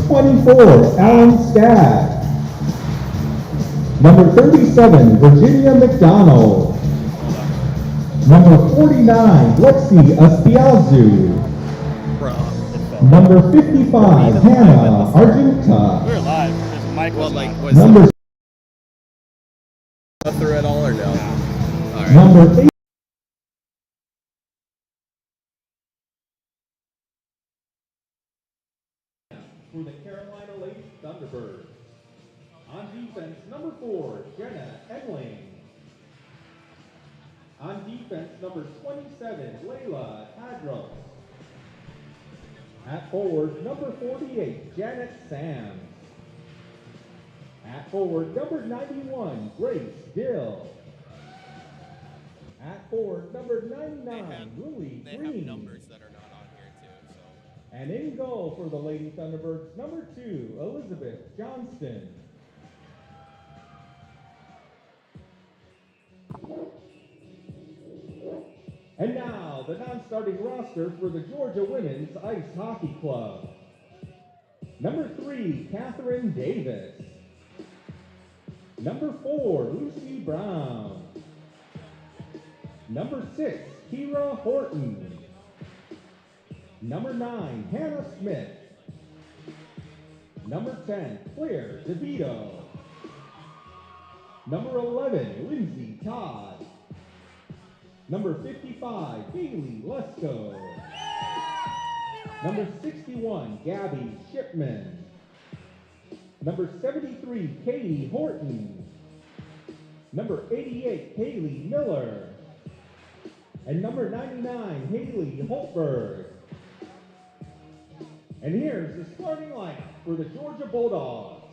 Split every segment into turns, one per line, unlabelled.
24, Alan Stagg. Number 37, Virginia McDonald. Number 49, Lexi Espiazu. Number 55, Hannah Argenta.
We're live. This mic was
was
Number
through it all or no? All right.
Number 8. For the Carolina Lady Thunderbirds. On defense, number 4, Jenna Engling. On defense, number 27, Layla Tadros. At forward, number 48, Janet Sams. At forward, number 91, Grace Dill. At forward, number 99, Lily
They
Green.
have numbers that are not on here too. So.
And in goal for the Lady Thunderbirds, number 2, Elizabeth Johnston. And now, the non-starting roster for the Georgia Women's Ice Hockey Club. Number 3, Catherine Davis. Number 4, Lucy Brown. Number 6, Kira Horton. Number 9, Hannah Smith. Number 10, Claire DeVito. Number 11, Lindsay Todd. Number 55, Haley Lesko. Number 61, Gabby Shipman. Number 73, Katie Horton. Number 88, Haley Miller. And number 99, Haley Holtberg. And here's the starting lineup for the Georgia Bulldogs.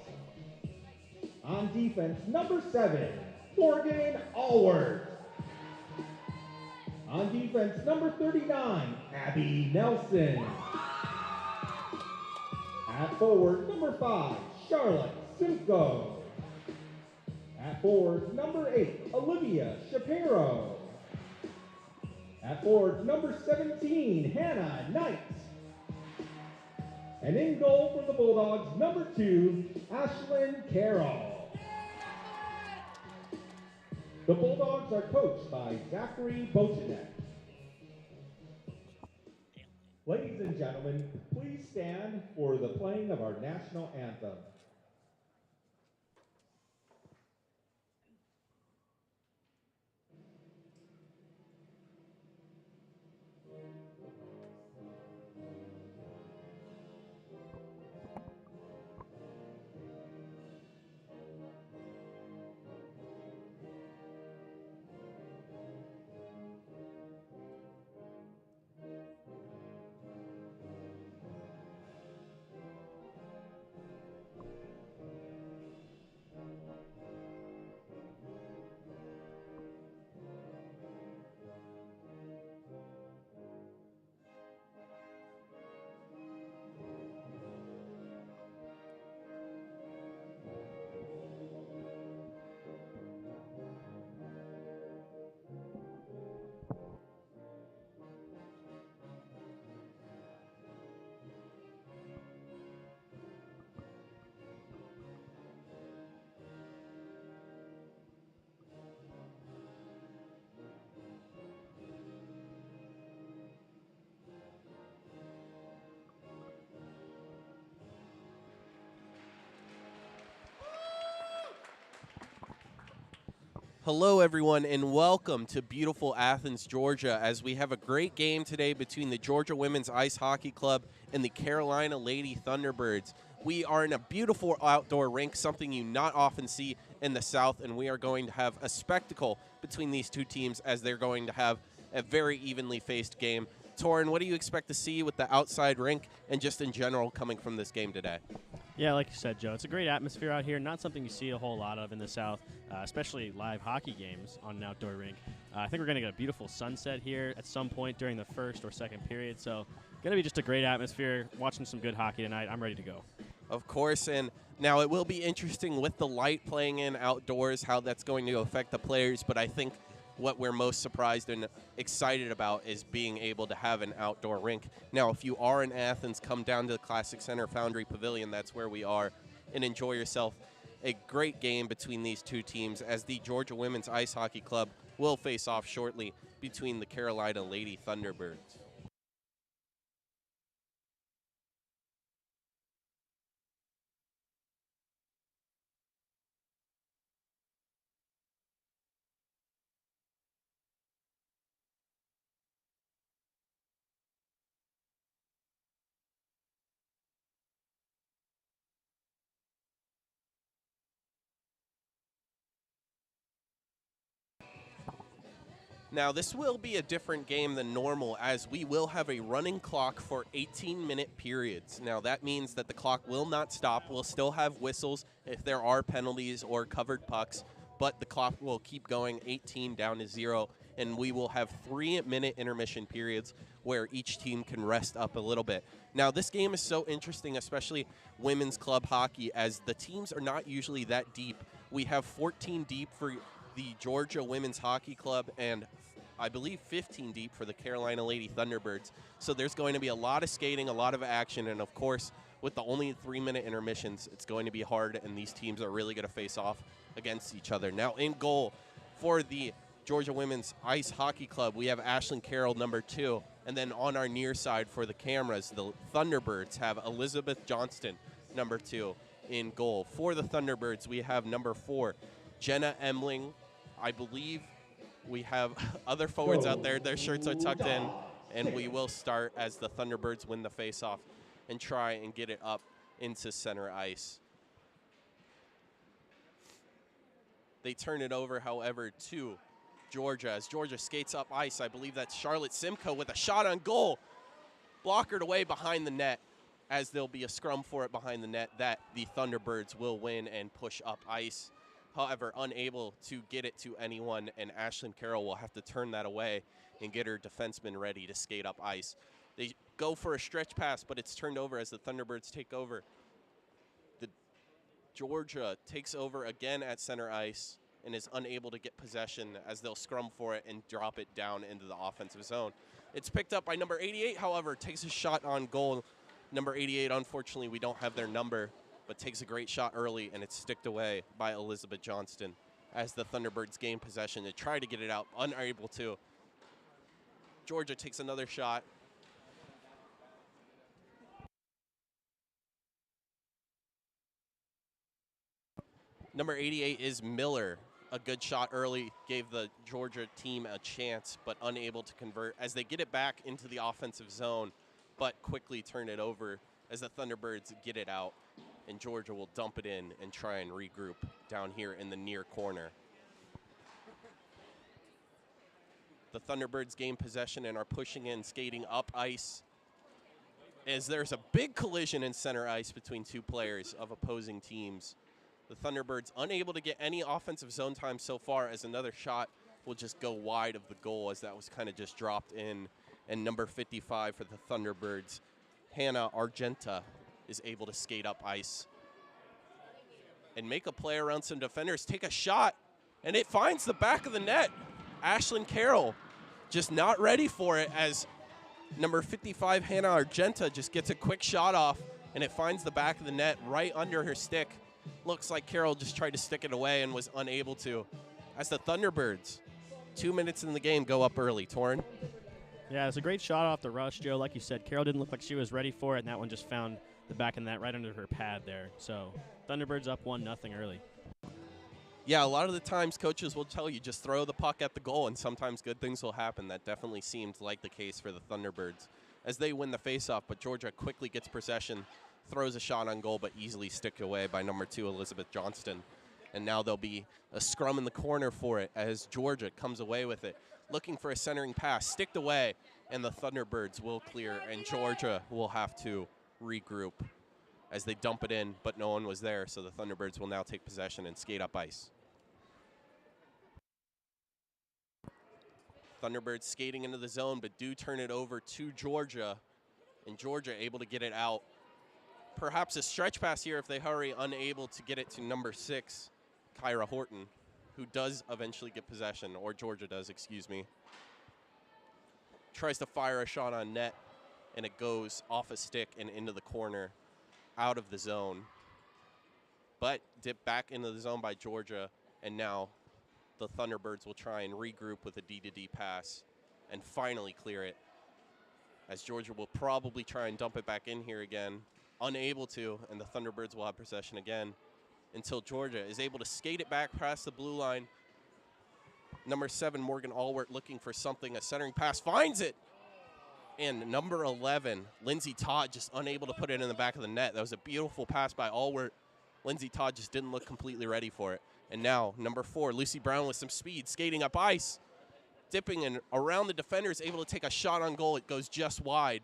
On defense, number 7, Morgan Allward. On defense, number 39, Abby Nelson. At forward, number 5, Charlotte Simcoe. At forward, number 8, Olivia Shapiro. At forward, number 17, Hannah Knight. And in goal for the Bulldogs, number 2, Ashlyn Carroll. The Bulldogs are coached by Zachary Bochanek. Ladies and gentlemen, please stand for the playing of our national anthem.
Hello, everyone, and welcome to beautiful Athens, Georgia, as we have a great game today between the Georgia Women's Ice Hockey Club and the Carolina Lady Thunderbirds. We are in a beautiful outdoor rink, something you not often see in the South, and we are going to have a spectacle between these two teams as they're going to have a very evenly faced game. Torin, what do you expect to see with the outside rink and just in general coming from this game today?
Yeah, like you said, Joe, it's a great atmosphere out here. Not something you see a whole lot of in the South, especially live hockey games on an outdoor rink. I think we're going to get a beautiful sunset here at some point during the first or second period. So going to be just a great atmosphere, watching some good hockey tonight. I'm ready to go.
Of course, and now it will be interesting with the light playing in outdoors, how that's going to affect the players, but I think what we're most surprised and excited about is being able to have an outdoor rink. Now, if you are in Athens, come down to the Classic Center Foundry Pavilion. That's where we are, and enjoy yourself. A great game between these two teams as the Georgia Women's Ice Hockey Club will face off shortly between the Carolina Lady Thunderbirds. Now, this will be a different game than normal as we will have a running clock for 18-minute periods. Now, that means that the clock will not stop. We'll still have whistles if there are penalties or covered pucks, but the clock will keep going 18 down to 0, and we will have 3-minute intermission periods where each team can rest up a little bit. Now, this game is so interesting, especially women's club hockey, as the teams are not usually that deep. We have 14 deep for the Georgia Women's Hockey Club, and I believe 15 deep for the Carolina Lady Thunderbirds. So there's going to be a lot of skating, a lot of action, and of course, with the only 3-minute intermissions, it's going to be hard, and these teams are really going to face off against each other. Now, in goal for the Georgia Women's Ice Hockey Club, we have Ashlyn Carroll, number 2, and then on our near side for the cameras, the Thunderbirds have Elizabeth Johnston, number 2, in goal. For the Thunderbirds, we have number 4, Jenna Emling. I believe we have other forwards out there. Their shirts are tucked in, and we will start as the Thunderbirds win the faceoff and try and get it up into center ice. They turn it over, however, to Georgia. As Georgia skates up ice, I believe that's Charlotte Simcoe with a shot on goal. Blockered away behind the net, as there'll be a scrum for it behind the net that the Thunderbirds will win and push up ice. However, unable to get it to anyone, and Ashlyn Carroll will have to turn that away and get her defenseman ready to skate up ice. They go for a stretch pass, but it's turned over as the Thunderbirds take over. The Georgia takes over again at center ice and is unable to get possession as they'll scrum for it and drop it down into the offensive zone. It's picked up by number 88, however, takes a shot on goal. Number 88, unfortunately, we don't have their number, but takes a great shot early, and it's sticked away by Elizabeth Johnston as the Thunderbirds gain possession to try to get it out, unable to. Georgia takes another shot. Number 88 is Miller. A good shot early gave the Georgia team a chance, but unable to convert as they get it back into the offensive zone, but quickly turn it over as the Thunderbirds get it out. And Georgia will dump it in and try and regroup down here in the near corner. The Thunderbirds gain possession and are pushing in, skating up ice, as there's a big collision in center ice between two players of opposing teams. The Thunderbirds unable to get any offensive zone time so far, as another shot will just go wide of the goal as that was kind of just dropped in. And number 55 for the Thunderbirds, Hannah Argenta, is able to skate up ice and make a play around some defenders, take a shot, and it finds the back of the net. Ashlyn Carroll just not ready for it as number 55, Hannah Argenta, just gets a quick shot off, and it finds the back of the net right under her stick. Looks like Carroll just tried to stick it away and was unable to, as the Thunderbirds, 2 minutes in the game, go up early. Torrin?
Yeah, it's a great shot off the rush, Joe. Like you said, Carroll didn't look like she was ready for it, and that one just found the back of the net right under her pad there. So Thunderbirds up 1-0 early.
Yeah, a lot of the times coaches will tell you just throw the puck at the goal, and sometimes good things will happen. That definitely seemed like the case for the Thunderbirds as they win the faceoff, but Georgia quickly gets possession, throws a shot on goal, but easily sticked away by number 2, Elizabeth Johnston. And now there'll be a scrum in the corner for it as Georgia comes away with it, looking for a centering pass, sticked away, and the Thunderbirds will clear, and Georgia will have to regroup as they dump it in, but no one was there, so the Thunderbirds will now take possession and skate up ice. Thunderbirds skating into the zone, but do turn it over to Georgia, and Georgia able to get it out. Perhaps a stretch pass here if they hurry, unable to get it to number 6, Kyra Horton. who does eventually get possession, or Georgia does, excuse me. Tries to fire a shot on net, and it goes off a stick and into the corner, out of the zone. But dipped back into the zone by Georgia, and now the Thunderbirds will try and regroup with a D-to-D pass and finally clear it, as Georgia will probably try and dump it back in here again. Unable to, and the Thunderbirds will have possession again until Georgia is able to skate it back past the blue line. Number 7, Morgan Allwert, looking for something. A centering pass, finds it. And number 11, Lindsey Todd, just unable to put it in the back of the net. That was a beautiful pass by Allwert. Lindsey Todd just didn't look completely ready for it. And now, number 4, Lucy Brown with some speed, skating up ice, dipping in around the defender, is able to take a shot on goal. It goes just wide.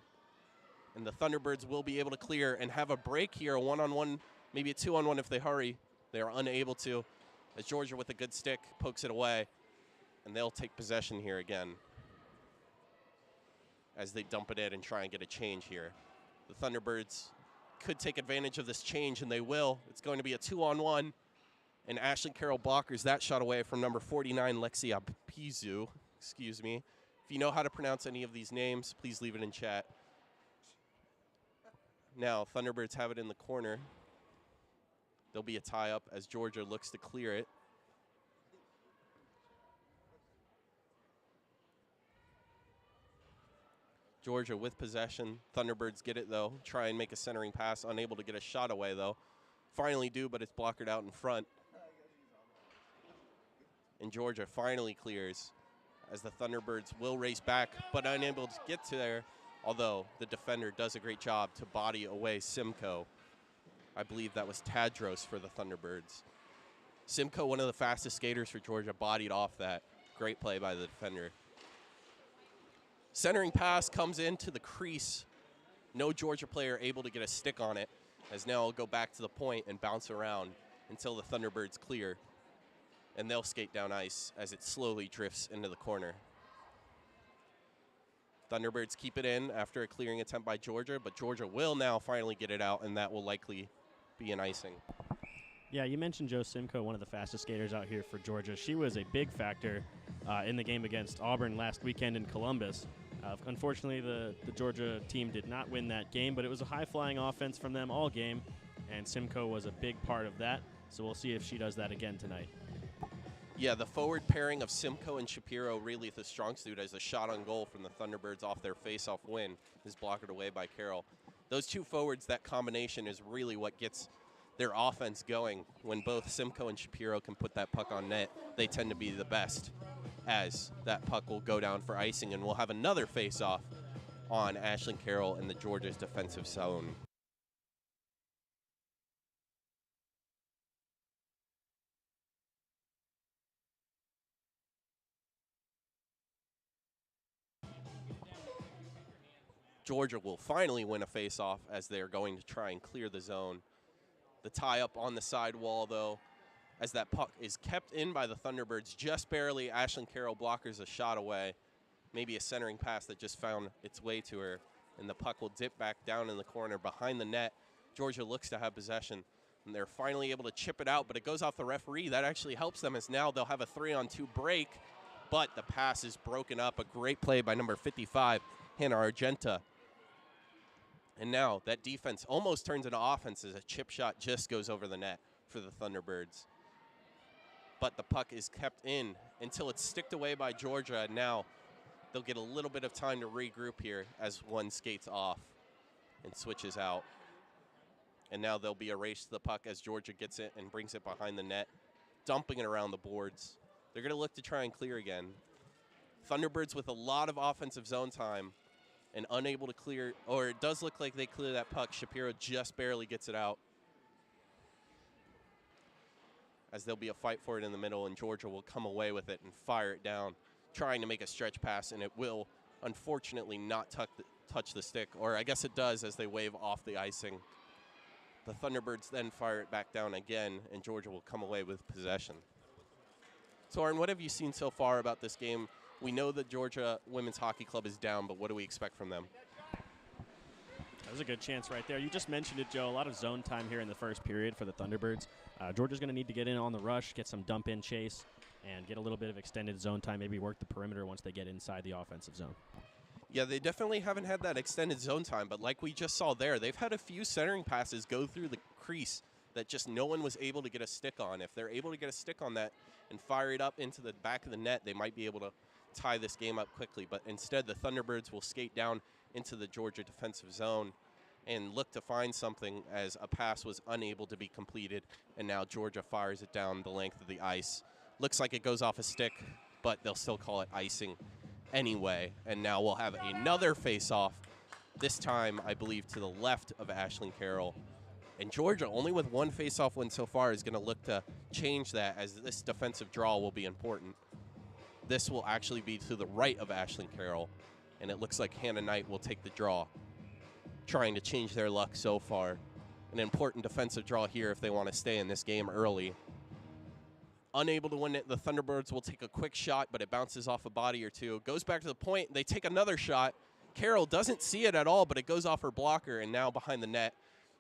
And the Thunderbirds will be able to clear and have a break here, a 1-on-1, maybe a 2-on-1 if they hurry. They are unable to, as Georgia with a good stick pokes it away. And they'll take possession here again as they dump it in and try and get a change here. The Thunderbirds could take advantage of this change, and they will. It's going to be a 2-on-1, and Ashley Carroll blockers that shot away from number 49, Lexia Pizu. Excuse me. If you know how to pronounce any of these names, please leave it in chat. Now, Thunderbirds have it in the corner. There'll be a tie-up as Georgia looks to clear it. Georgia with possession. Thunderbirds get it, though. Try and make a centering pass. Unable to get a shot away, though. Finally do, but it's blockered out in front. And Georgia finally clears as the Thunderbirds will race back, but unable to get to there, although the defender does a great job to body away Simcoe. I believe that was Tadros for the Thunderbirds. Simcoe, one of the fastest skaters for Georgia, bodied off that. Great play by the defender. Centering pass comes into the crease. No Georgia player able to get a stick on it, as now it'll go back to the point and bounce around until the Thunderbirds clear. And they'll skate down ice as it slowly drifts into the corner. Thunderbirds keep it in after a clearing attempt by Georgia, but Georgia will now finally get it out, and that will likely be an icing.
Yeah, you mentioned Jo Simcoe, one of the fastest skaters out here for Georgia. She was a big factor in the game against Auburn last weekend in Columbus. Unfortunately, the Georgia team did not win that game, but it was a high-flying offense from them all game, and Simcoe was a big part of that, so we'll see if she does that again tonight.
Yeah, the forward pairing of Simcoe and Shapiro really the strong suit, as a shot on goal from the Thunderbirds off their face-off win is blocked away by Carroll. Those two forwards, that combination is really what gets their offense going. When both Simcoe and Shapiro can put that puck on net, they tend to be the best, as that puck will go down for icing, and we'll have another face-off on Ashlyn Carroll in the Georgia's defensive zone. Georgia will finally win a face-off as they're going to try and clear the zone. The tie-up on the side wall, though, as that puck is kept in by the Thunderbirds just barely. Ashlyn Carroll blockers a shot away. Maybe a centering pass that just found its way to her, and the puck will dip back down in the corner behind the net. Georgia looks to have possession, and they're finally able to chip it out, but it goes off the referee. That actually helps them, as now they'll have a 3-on-2 break, but the pass is broken up. A great play by number 55, Hannah Argenta. And now that defense almost turns into offense as a chip shot just goes over the net for the Thunderbirds. But the puck is kept in until it's sticked away by Georgia. And now they'll get a little bit of time to regroup here as one skates off and switches out. And now there'll be a race to the puck as Georgia gets it and brings it behind the net, dumping it around the boards. They're going to look to try and clear again. Thunderbirds with a lot of offensive zone time and unable to clear, or it does look like they clear that puck. Shapiro just barely gets it out, as there'll be a fight for it in the middle, and Georgia will come away with it and fire it down, trying to make a stretch pass, and it will unfortunately not touch the stick, or I guess it does as they wave off the icing. The Thunderbirds then fire it back down again, and Georgia will come away with possession. So, Aaron, what have you seen so far about this game? We know that Georgia Women's Hockey Club is down, but what do we expect from them?
That was a good chance right there. You just mentioned it, Joe. A lot of zone time here in the first period for the Thunderbirds. Georgia's going to need to get in on the rush, get some dump-in chase. and get a little bit of extended zone time, maybe work the perimeter once they get inside the offensive zone.
Yeah, they definitely haven't had that extended zone time, but like we just saw there, they've had a few centering passes go through the crease that just no one was able to get a stick on. If they're able to get a stick on that and fire it up into the back of the net, they might be able to tie this game up quickly. But instead, the Thunderbirds will skate down into the Georgia defensive zone and look to find something as a pass was unable to be completed, and now Georgia fires it down the length of the ice. Looks like it goes off a stick, but they'll still call it icing anyway. And now we'll have another face-off, this time, I believe, to the left of Ashlyn Carroll. And Georgia, only with one face-off win so far, is going to look to change that, as this defensive draw will be important. This will actually be to the right of Ashlyn Carroll, and it looks like Hannah Knight will take the draw, trying to change their luck so far. An important defensive draw here if they want to stay in this game early. Unable to win it, the Thunderbirds will take a quick shot, but it bounces off a body or two. Goes back to the point. They take another shot. Carroll doesn't see it at all, but it goes off her blocker, and now behind the net,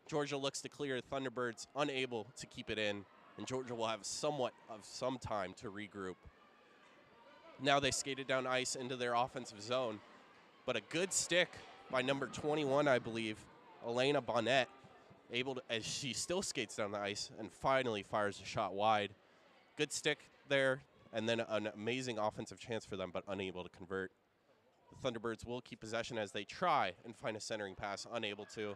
Georgia looks to clear. Thunderbirds unable to keep it in, and Georgia will have somewhat of some time to regroup. Now they skated down ice into their offensive zone, but a good stick by number 21, I believe, Elena Bonnet, able to, as she still skates down the ice and finally fires a shot wide. Good stick there, and then an amazing offensive chance for them, but unable to convert. The Thunderbirds will keep possession as they try and find a centering pass, unable to,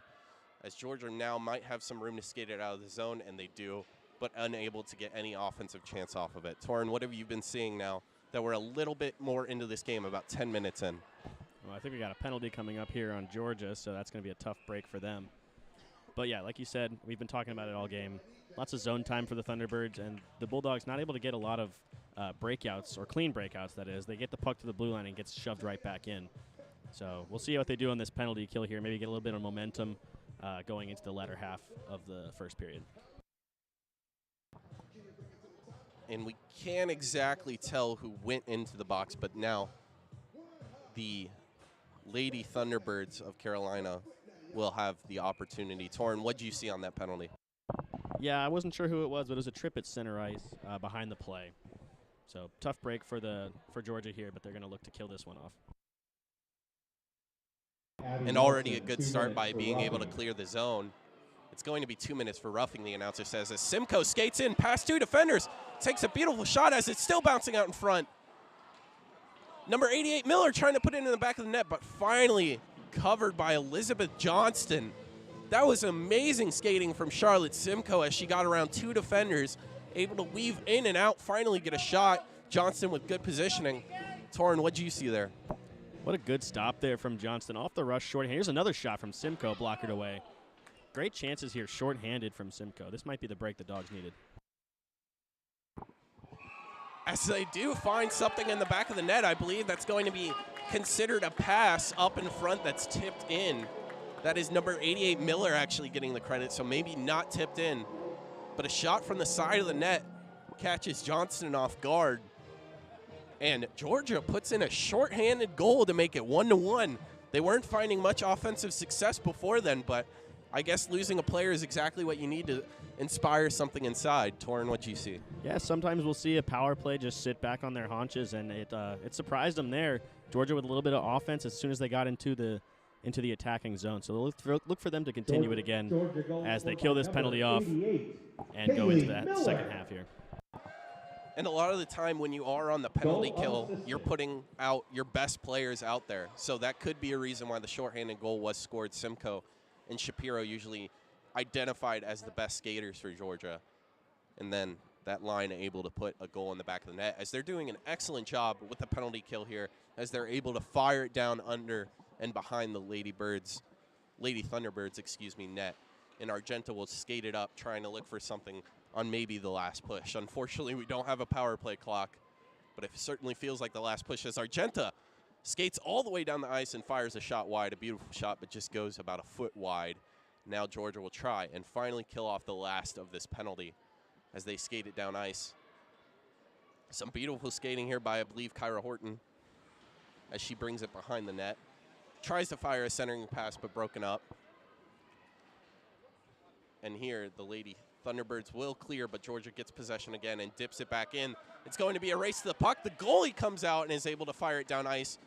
as Georgia now might have some room to skate it out of the zone, and they do, but unable to get any offensive chance off of it. Torin, what have you been seeing now that we're a little bit more into this game, about 10 minutes in?
Well, I think we got a penalty coming up here on Georgia, so that's going to be a tough break for them. But, yeah, like you said, we've been talking about it all game. Lots of zone time for the Thunderbirds, and the Bulldogs not able to get a lot of breakouts, or clean breakouts, that is. They get the puck to the blue line and gets shoved right back in. So we'll see what they do on this penalty kill here, maybe get a little bit of momentum going into the latter half of the first period.
And we can't exactly tell who went into the box, but now the Lady Thunderbirds of Carolina will have the opportunity. Torin, what did you see on that penalty?
Yeah, I wasn't sure who it was, but it was a trip at center ice behind the play. So tough break for Georgia here, but they're going to look to kill this one off.
And already a good start by being able to clear the zone. It's going to be 2 minutes for roughing, the announcer says, as Simcoe skates in past two defenders, takes a beautiful shot as it's still bouncing out in front. Number 88, Miller, trying to put it in the back of the net, but finally covered by Elizabeth Johnston. That was amazing skating from Charlotte Simcoe as she got around two defenders, able to weave in and out, finally get a shot. Johnston with good positioning. Torin, what did you see there?
What a good stop there from Johnston. Off the rush, short. Here's another shot from Simcoe, blockered away. Great chances here, short-handed from Simcoe. This might be the break the Dogs needed.
As they do find something in the back of the net, I believe that's going to be considered a pass up in front that's tipped in. That is number 88, Miller, actually getting the credit, so maybe not tipped in. But a shot from the side of the net catches Johnston off guard. And Georgia puts in a short-handed goal to make it 1-1. They weren't finding much offensive success before then, but I guess losing a player is exactly what you need to inspire something inside. Torin, what you see?
Yeah, sometimes we'll see a power play just sit back on their haunches, and it surprised them there. Georgia with a little bit of offense as soon as they got into the attacking zone. So look for them to continue it again as they kill this penalty off and go into that second half here.
And a lot of the time when you are on the penalty kill, you're putting out your best players out there. So that could be a reason why the shorthanded goal was scored. Simcoe and Shapiro usually identified as the best skaters for Georgia. And then that line able to put a goal in the back of the net, as they're doing an excellent job with the penalty kill here, as they're able to fire it down under and behind the Lady Thunderbirds, net. And Argenta will skate it up, trying to look for something on maybe the last push. Unfortunately, we don't have a power play clock, but it certainly feels like the last push as Argenta skates all the way down the ice and fires a shot wide, a beautiful shot, but just goes about a foot wide. Now Georgia will try and finally kill off the last of this penalty as they skate it down ice. Some beautiful skating here by, I believe, Kyra Horton as she brings it behind the net. Tries to fire a centering pass, but broken up. And here, the Lady Thunderbirds will clear, but Georgia gets possession again and dips it back in. It's going to be a race to the puck. The goalie comes out and is able to fire it down ice.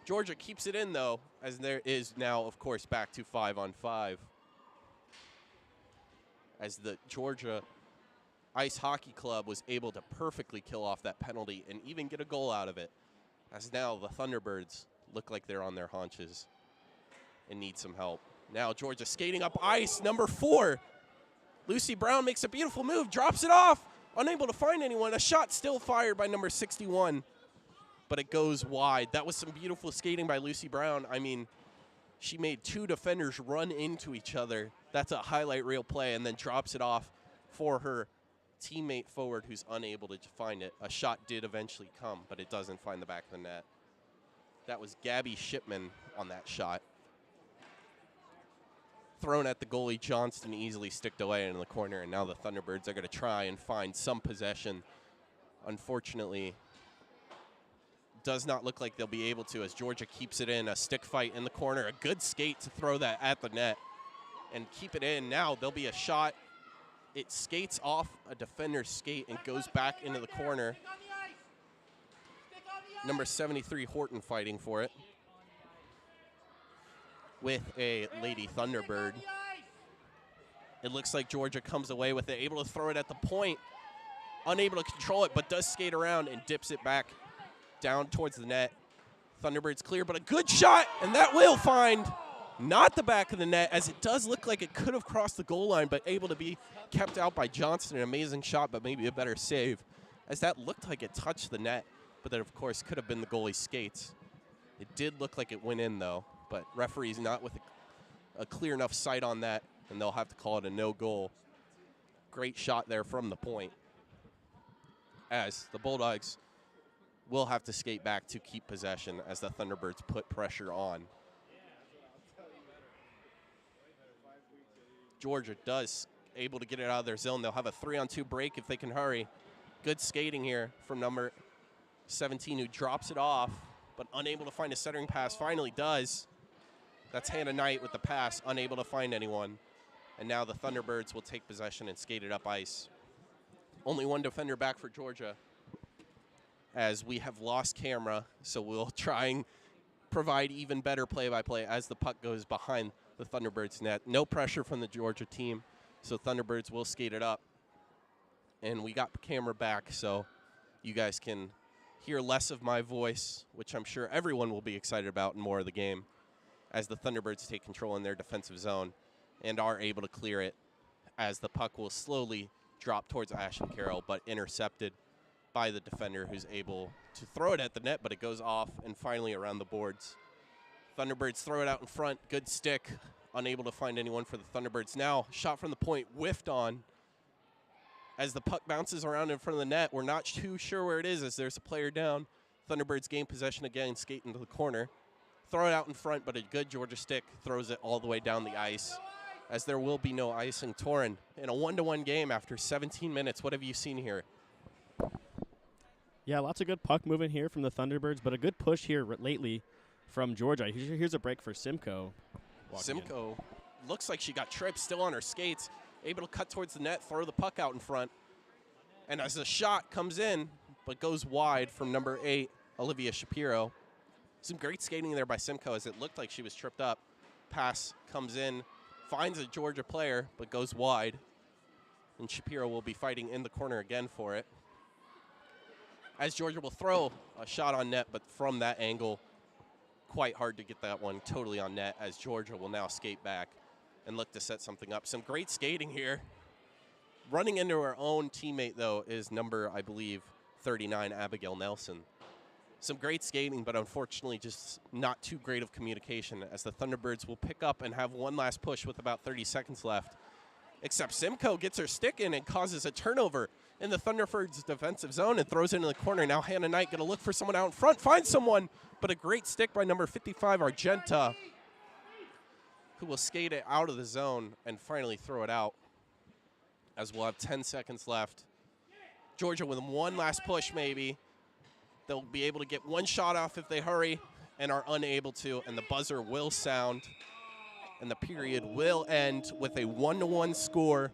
Georgia keeps it in, though, as there is now, of course, back to 5-on-5. As the Georgia Ice Hockey Club was able to perfectly kill off that penalty and even get a goal out of it. As now the Thunderbirds look like they're on their haunches and need some help. Now Georgia skating up ice, number 4. Lucy Brown makes a beautiful move, drops it off, unable to find anyone. A shot still fired by number 61, but it goes wide. That was some beautiful skating by Lucy Brown. I mean, she made 2 defenders run into each other. That's a highlight reel play, and then drops it off for her teammate forward who's unable to find it. A shot did eventually come, but it doesn't find the back of the net. That was Gabby Shipman on that shot. Thrown at the goalie, Johnston easily sticked away in the corner, and now the Thunderbirds are going to try and find some possession. Unfortunately, does not look like they'll be able to, as Georgia keeps it in. A stick fight in the corner, a good skate to throw that at the net and keep it in. Now there'll be a shot. It skates off a defender's skate and goes back into the corner. Number 73, Horton, fighting for it with a Lady Thunderbird. It looks like Georgia comes away with it, able to throw it at the point, unable to control it, but does skate around and dips it back down towards the net. Thunderbirds clear, but a good shot, and that will find not the back of the net, as it does look like it could have crossed the goal line, but able to be kept out by Johnston. An amazing shot, but maybe a better save, as that looked like it touched the net, but that, of course, could have been the goalie's skates. It did look like it went in, though, but referees not with a clear enough sight on that, and they'll have to call it a no goal. Great shot there from the point, as the Bulldogs will have to skate back to keep possession as the Thunderbirds put pressure on. Georgia does able to get it out of their zone. They'll have a 3-on-2 break if they can hurry. Good skating here from number 17, who drops it off, but unable to find a centering pass. Finally does. That's Hannah Knight with the pass, unable to find anyone. And now the Thunderbirds will take possession and skate it up ice. Only one defender back for Georgia, as we have lost camera, so we'll try and provide even better play-by-play as the puck goes behind the Thunderbirds net. No pressure from the Georgia team, so Thunderbirds will skate it up. And we got the camera back, so you guys can hear less of my voice, which I'm sure everyone will be excited about in more of the game, as the Thunderbirds take control in their defensive zone and are able to clear it, as the puck will slowly drop towards Ashton Carroll, but intercepted by the defender, who's able to throw it at the net, but it goes off and finally around the boards. Thunderbirds throw it out in front. Good stick. Unable to find anyone for the Thunderbirds. Now, shot from the point, whiffed on. As the puck bounces around in front of the net, we're not too sure where it is, as there's a player down. Thunderbirds gain possession again, skate into the corner. Throw it out in front, but a good Georgia stick throws it all the way down the ice, as there will be no icing. Torin, in a 1-1 game after 17 minutes, what have you seen here?
Yeah, lots of good puck movement here from the Thunderbirds, but a good push here lately from Georgia. Here's a break for Simcoe.
Simcoe looks like she got tripped, still on her skates, able to cut towards the net, throw the puck out in front. And as the shot comes in, but goes wide from number 8, Olivia Shapiro. Some great skating there by Simcoe, as it looked like she was tripped up. Pass comes in, finds a Georgia player, but goes wide. And Shapiro will be fighting in the corner again for it, as Georgia will throw a shot on net, but from that angle, quite hard to get that one totally on net, as Georgia will now skate back and look to set something up. Some great skating here. Running into her own teammate, though, is number, I believe, 39, Abigail Nelson. Some great skating, but unfortunately just not too great of communication, as the Thunderbirds will pick up and have one last push with about 30 seconds left. Except Simcoe gets her stick in and causes a turnover in the Thunderbirds' defensive zone and throws it into the corner. Now Hannah Knight going to look for someone out in front, finds someone, but a great stick by number 55, Argenta, who will skate it out of the zone and finally throw it out, as we'll have 10 seconds left. Georgia with one last push maybe. They'll be able to get one shot off if they hurry, and are unable to, and the buzzer will sound, and the period will end with a 1-1 score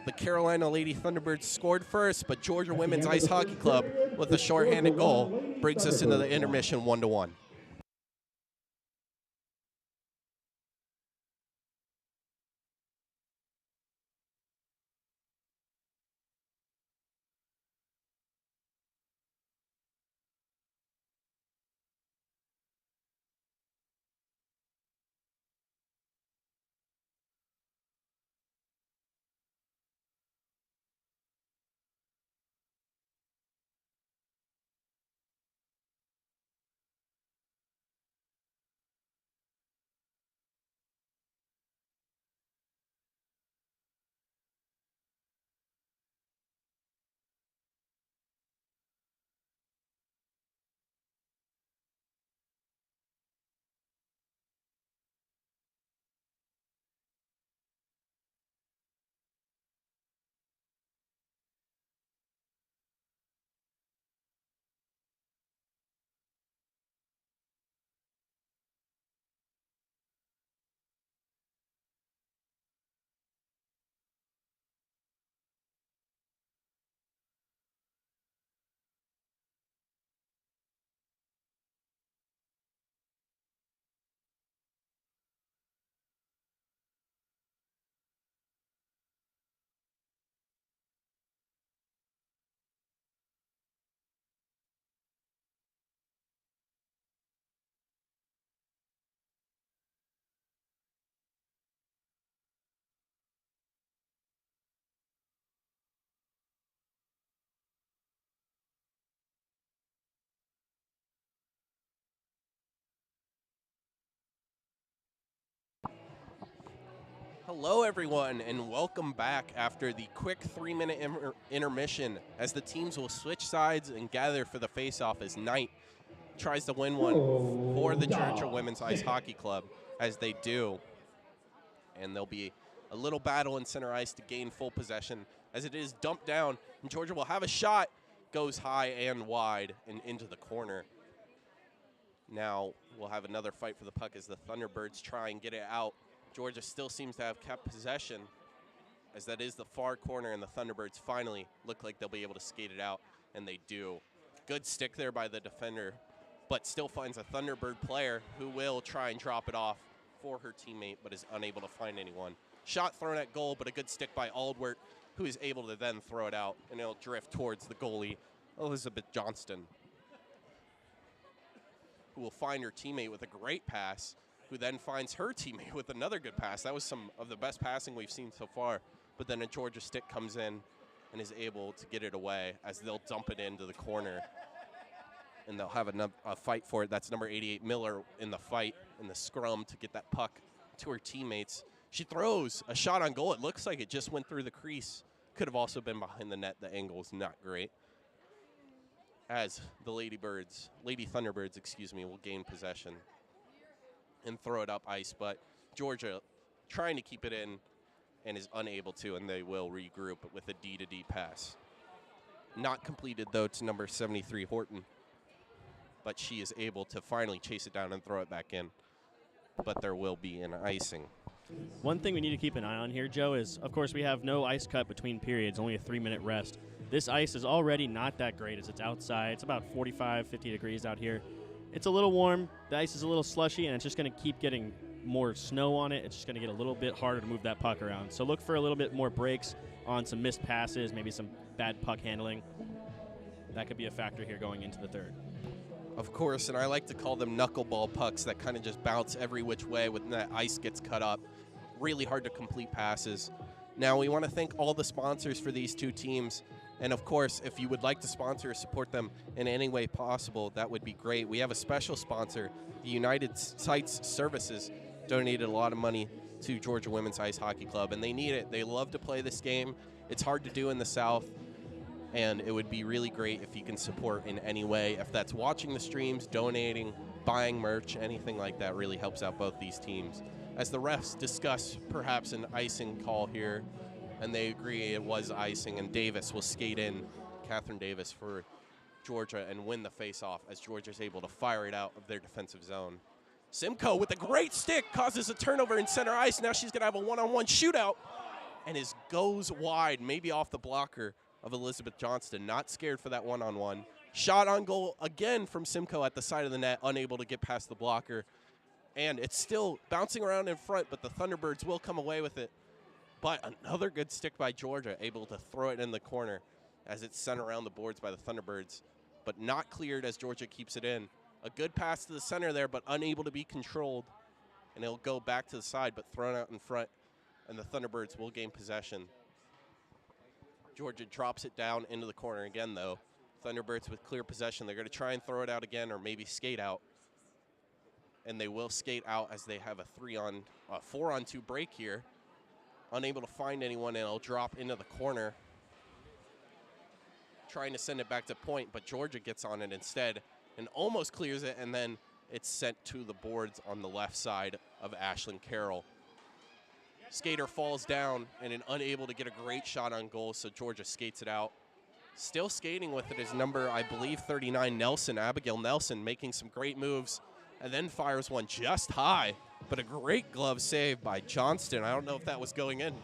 The Carolina Lady Thunderbirds scored first, but Georgia Women's Ice Hockey Club, with a shorthanded goal, brings us into the intermission 1-1. Hello, everyone, and welcome back after the quick 3-minute intermission as the teams will switch sides and gather for the face-off as Knight tries to win one for the Georgia Women's Ice Hockey Club, as they do. And there'll be a little battle in center ice to gain full possession as it is dumped down, and Georgia will have a shot, goes high and wide and into the corner. Now we'll have another fight for the puck as the Thunderbirds try and get it out. Georgia still seems to have kept possession, as that is the far corner, and the Thunderbirds finally look like they'll be able to skate it out, and they do. Good stick there by the defender, but still finds a Thunderbird player who will try and drop it off for her teammate, but is unable to find anyone. Shot thrown at goal, but a good stick by Aldwert, who is able to then throw it out, and it'll drift towards the goalie, Elizabeth Johnston, who will find her teammate with a great pass, who then finds her teammate with another good pass. That was some of the best passing we've seen so far. But then a Georgia stick comes in and is able to get it away as they'll dump it into the corner. And they'll have a fight for it. That's number 88, Miller, in the fight, in the scrum to get that puck to her teammates. She throws a shot on goal. It looks like it just went through the crease. Could have also been behind the net. The angle is not great. As the Lady Thunderbirds, will gain possession and throw it up ice, but Georgia trying to keep it in and is unable to, and they will regroup with a D-to-D pass. Not completed, though, to number 73, Horton, but she is able to finally chase it down and throw it back in, but there will be an icing.
One thing we need to keep an eye on here, Joe, is, of course, we have no ice cut between periods, only a 3-minute rest. This ice is already not that great as it's outside. It's about 45, 50 degrees out here. It's a little warm, the ice is a little slushy, and it's just going to keep getting more snow on it. It's just going to get a little bit harder to move that puck around. So look for a little bit more breaks on some missed passes, maybe some bad puck handling. That could be a factor here going into the third.
Of course, and I like to call them knuckleball pucks that kind of just bounce every which way when that ice gets cut up. Really hard to complete passes. Now, we want to thank all the sponsors for these two teams. And, of course, if you would like to sponsor or support them in any way possible, that would be great. We have a special sponsor, the United Sites Services, donated a lot of money to Georgia Women's Ice Hockey Club, and they need it. They love to play this game. It's hard to do in the South, and it would be really great if you can support in any way. If that's watching the streams, donating, buying merch, anything like that really helps out both these teams. As the refs discuss perhaps an icing call here, and they agree it was icing, and Davis will skate in, Catherine Davis, for Georgia and win the face-off as Georgia's able to fire it out of their defensive zone. Simcoe with a great stick causes a turnover in center ice. Now she's going to have a one-on-one shootout and goes wide, maybe off the blocker of Elizabeth Johnston. Not scared for that one-on-one. Shot on goal again from Simcoe at the side of the net, unable to get past the blocker. And it's still bouncing around in front, but the Thunderbirds will come away with it. But another good stick by Georgia, able to throw it in the corner as it's sent around the boards by the Thunderbirds, but not cleared as Georgia keeps it in. A good pass to the center there, but unable to be controlled. And it'll go back to the side, but thrown out in front, and the Thunderbirds will gain possession. Georgia drops it down into the corner again, though. Thunderbirds with clear possession. They're going to try and throw it out again or maybe skate out. And they will skate out as they have a 4-on-2 break here. Unable to find anyone, and it'll drop into the corner. Trying to send it back to point, but Georgia gets on it instead and almost clears it, and then it's sent to the boards on the left side of Ashlyn Carroll. Skater falls down and unable to get a great shot on goal, so Georgia skates it out. Still skating with it is number, I believe, 39, Nelson, Abigail Nelson, making some great moves, and then fires one just high, but a great glove save by Johnston. I don't know if that was going in,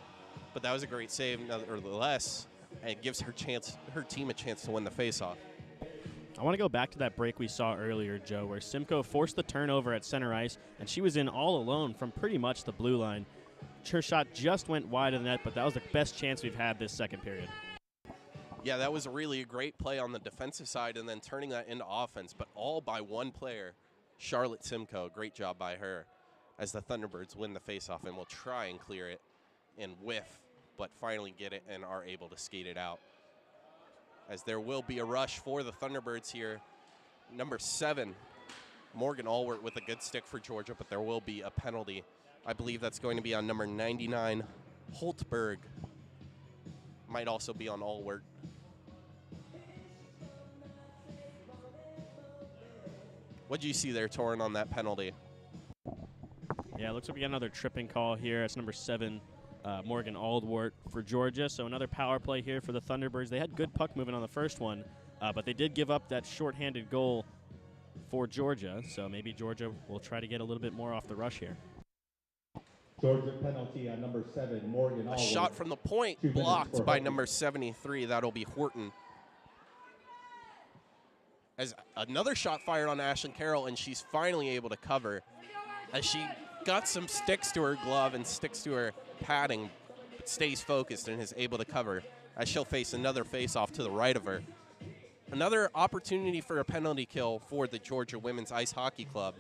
but that was a great save nevertheless, and it gives her team a chance to win the faceoff.
I want to go back to that break we saw earlier, Joe, where Simcoe forced the turnover at center ice, and she was in all alone from pretty much the blue line. Her shot just went wide of the net, but that was the best chance we've had this second period.
Yeah, that was really a great play on the defensive side and then turning that into offense, but all by one player, Charlotte Simcoe. Great job by her as the Thunderbirds win the faceoff and will try and clear it and whiff, but finally get it and are able to skate it out. As there will be a rush for the Thunderbirds here. Number 7, Morgan Allward with a good stick for Georgia, but there will be a penalty. I believe that's going to be on number 99, Holtberg. Might also be on Allward. What do you see there, Torin, on that penalty?
Yeah, it looks like we got another tripping call here. That's number 7, Morgan Aldwart for Georgia. So another power play here for the Thunderbirds. They had good puck movement on the first one, but they did give up that shorthanded goal for Georgia. So maybe Georgia will try to get a little bit more off the rush here.
Georgia penalty on number 7, Morgan Allward.
A shot from the point blocked by number 73. That'll be Horton. As another shot fired on Ashlyn Carroll, and she's finally able to cover as she got some sticks to her glove and sticks to her padding, but stays focused and is able to cover as she'll face another face-off to the right of her. Another opportunity for a penalty kill for the Georgia Women's Ice Hockey Club,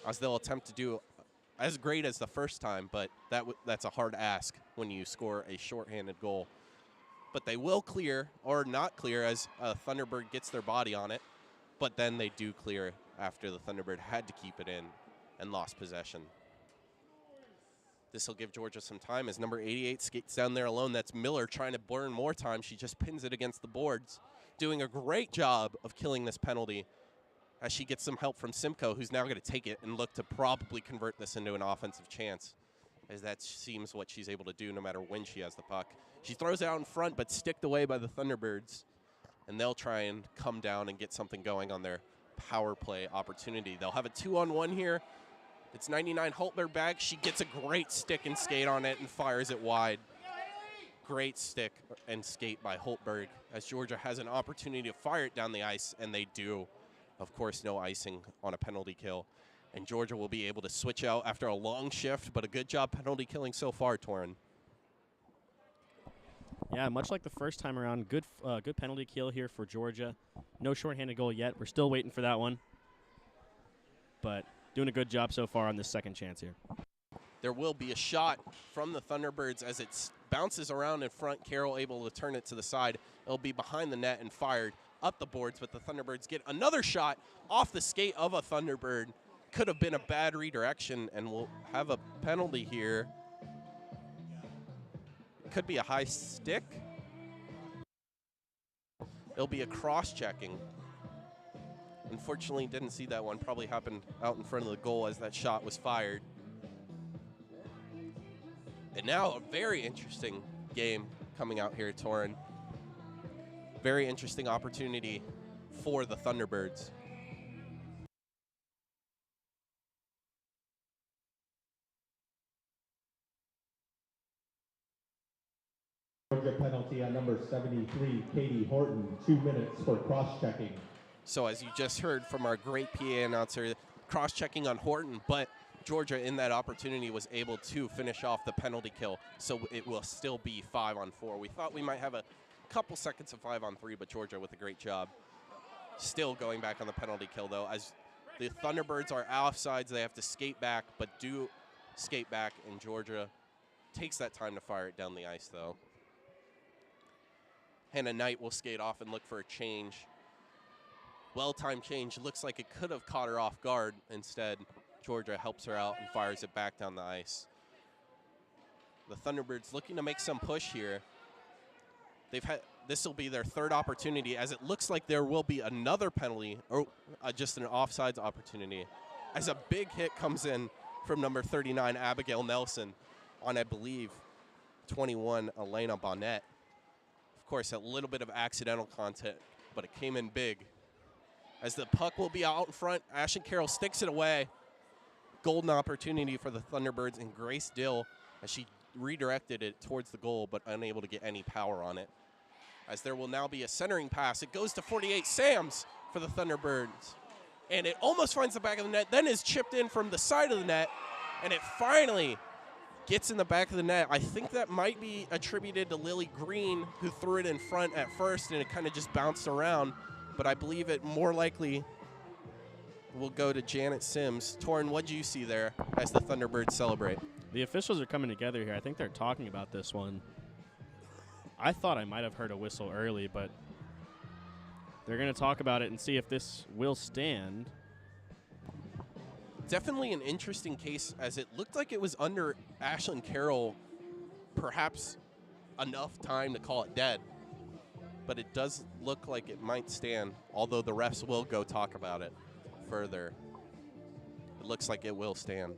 as they'll attempt to do as great as the first time, but that's a hard ask when you score a shorthanded goal. But they will clear, or not clear, as Thunderbird gets their body on it. But then they do clear after the Thunderbird had to keep it in and lost possession. This will give Georgia some time as number 88 skates down there alone. That's Miller trying to burn more time. She just pins it against the boards, doing a great job of killing this penalty as she gets some help from Simcoe, who's now going to take it and look to probably convert this into an offensive chance, as that seems what she's able to do no matter when she has the puck. She throws it out in front, but sticked away by the Thunderbirds. And they'll try and come down and get something going on their power play opportunity. They'll have a 2-on-1 here. It's 99 Holtberg back. She gets a great stick and skate on it and fires it wide. Great stick and skate by Holtberg as Georgia has an opportunity to fire it down the ice, and they do. Of course, no icing on a penalty kill. And Georgia will be able to switch out after a long shift, but a good job penalty killing so far, Torin.
Yeah, much like the first time around, good penalty kill here for Georgia. No shorthanded goal yet. We're still waiting for that one. But doing a good job so far on this second chance here.
There will be a shot from the Thunderbirds as it bounces around in front. Carroll able to turn it to the side. It'll be behind the net and fired up the boards, but the Thunderbirds get another shot off the skate of a Thunderbird. Could have been a bad redirection, and we'll have a penalty here. Could be a high stick. It'll be a cross-checking. Unfortunately, didn't see that one. Probably happened out in front of the goal as that shot was fired. And now a very interesting game coming out here, Torin. Very interesting opportunity for the Thunderbirds.
Georgia penalty on number 73, Katie Horton, 2 minutes for cross-checking.
So as you just heard from our great PA announcer, cross-checking on Horton, but Georgia in that opportunity was able to finish off the penalty kill, so it will still be 5-on-4. We thought we might have a couple seconds of 5-on-3, but Georgia with a great job. Still going back on the penalty kill, though, as the Thunderbirds are offsides. They have to skate back, but do skate back, and Georgia takes that time to fire it down the ice, though. Hannah Knight will skate off and look for a change. Well-timed change. Looks like it could have caught her off guard. Instead, Georgia helps her out and fires it back down the ice. The Thunderbirds looking to make some push here. This will be their third opportunity, as it looks like there will be another penalty, or just an offsides opportunity, as a big hit comes in from number 39, Abigail Nelson, on, I believe, 21, Elena Bonnet. Of course, a little bit of accidental contact, but it came in big. As the puck will be out in front, Ashlyn Carroll sticks it away. Golden opportunity for the Thunderbirds, and Grace Dill, as she redirected it towards the goal, but unable to get any power on it. As there will now be a centering pass. It goes to 48 Sams for the Thunderbirds. And it almost finds the back of the net, then is chipped in from the side of the net, and it finally gets in the back of the net. I think that might be attributed to Lily Green, who threw it in front at first, and it kind of just bounced around. But I believe it more likely will go to Janet Sims. Torrin, what do you see there as the Thunderbirds celebrate?
The officials are coming together here. I think they're talking about this one. I thought I might have heard a whistle early, but they're going to talk about it and see if this will stand.
Definitely an interesting case, as it looked like it was under Ashlyn Carroll, perhaps enough time to call it dead. But it does look like it might stand, although the refs will go talk about it further. It looks like it will stand.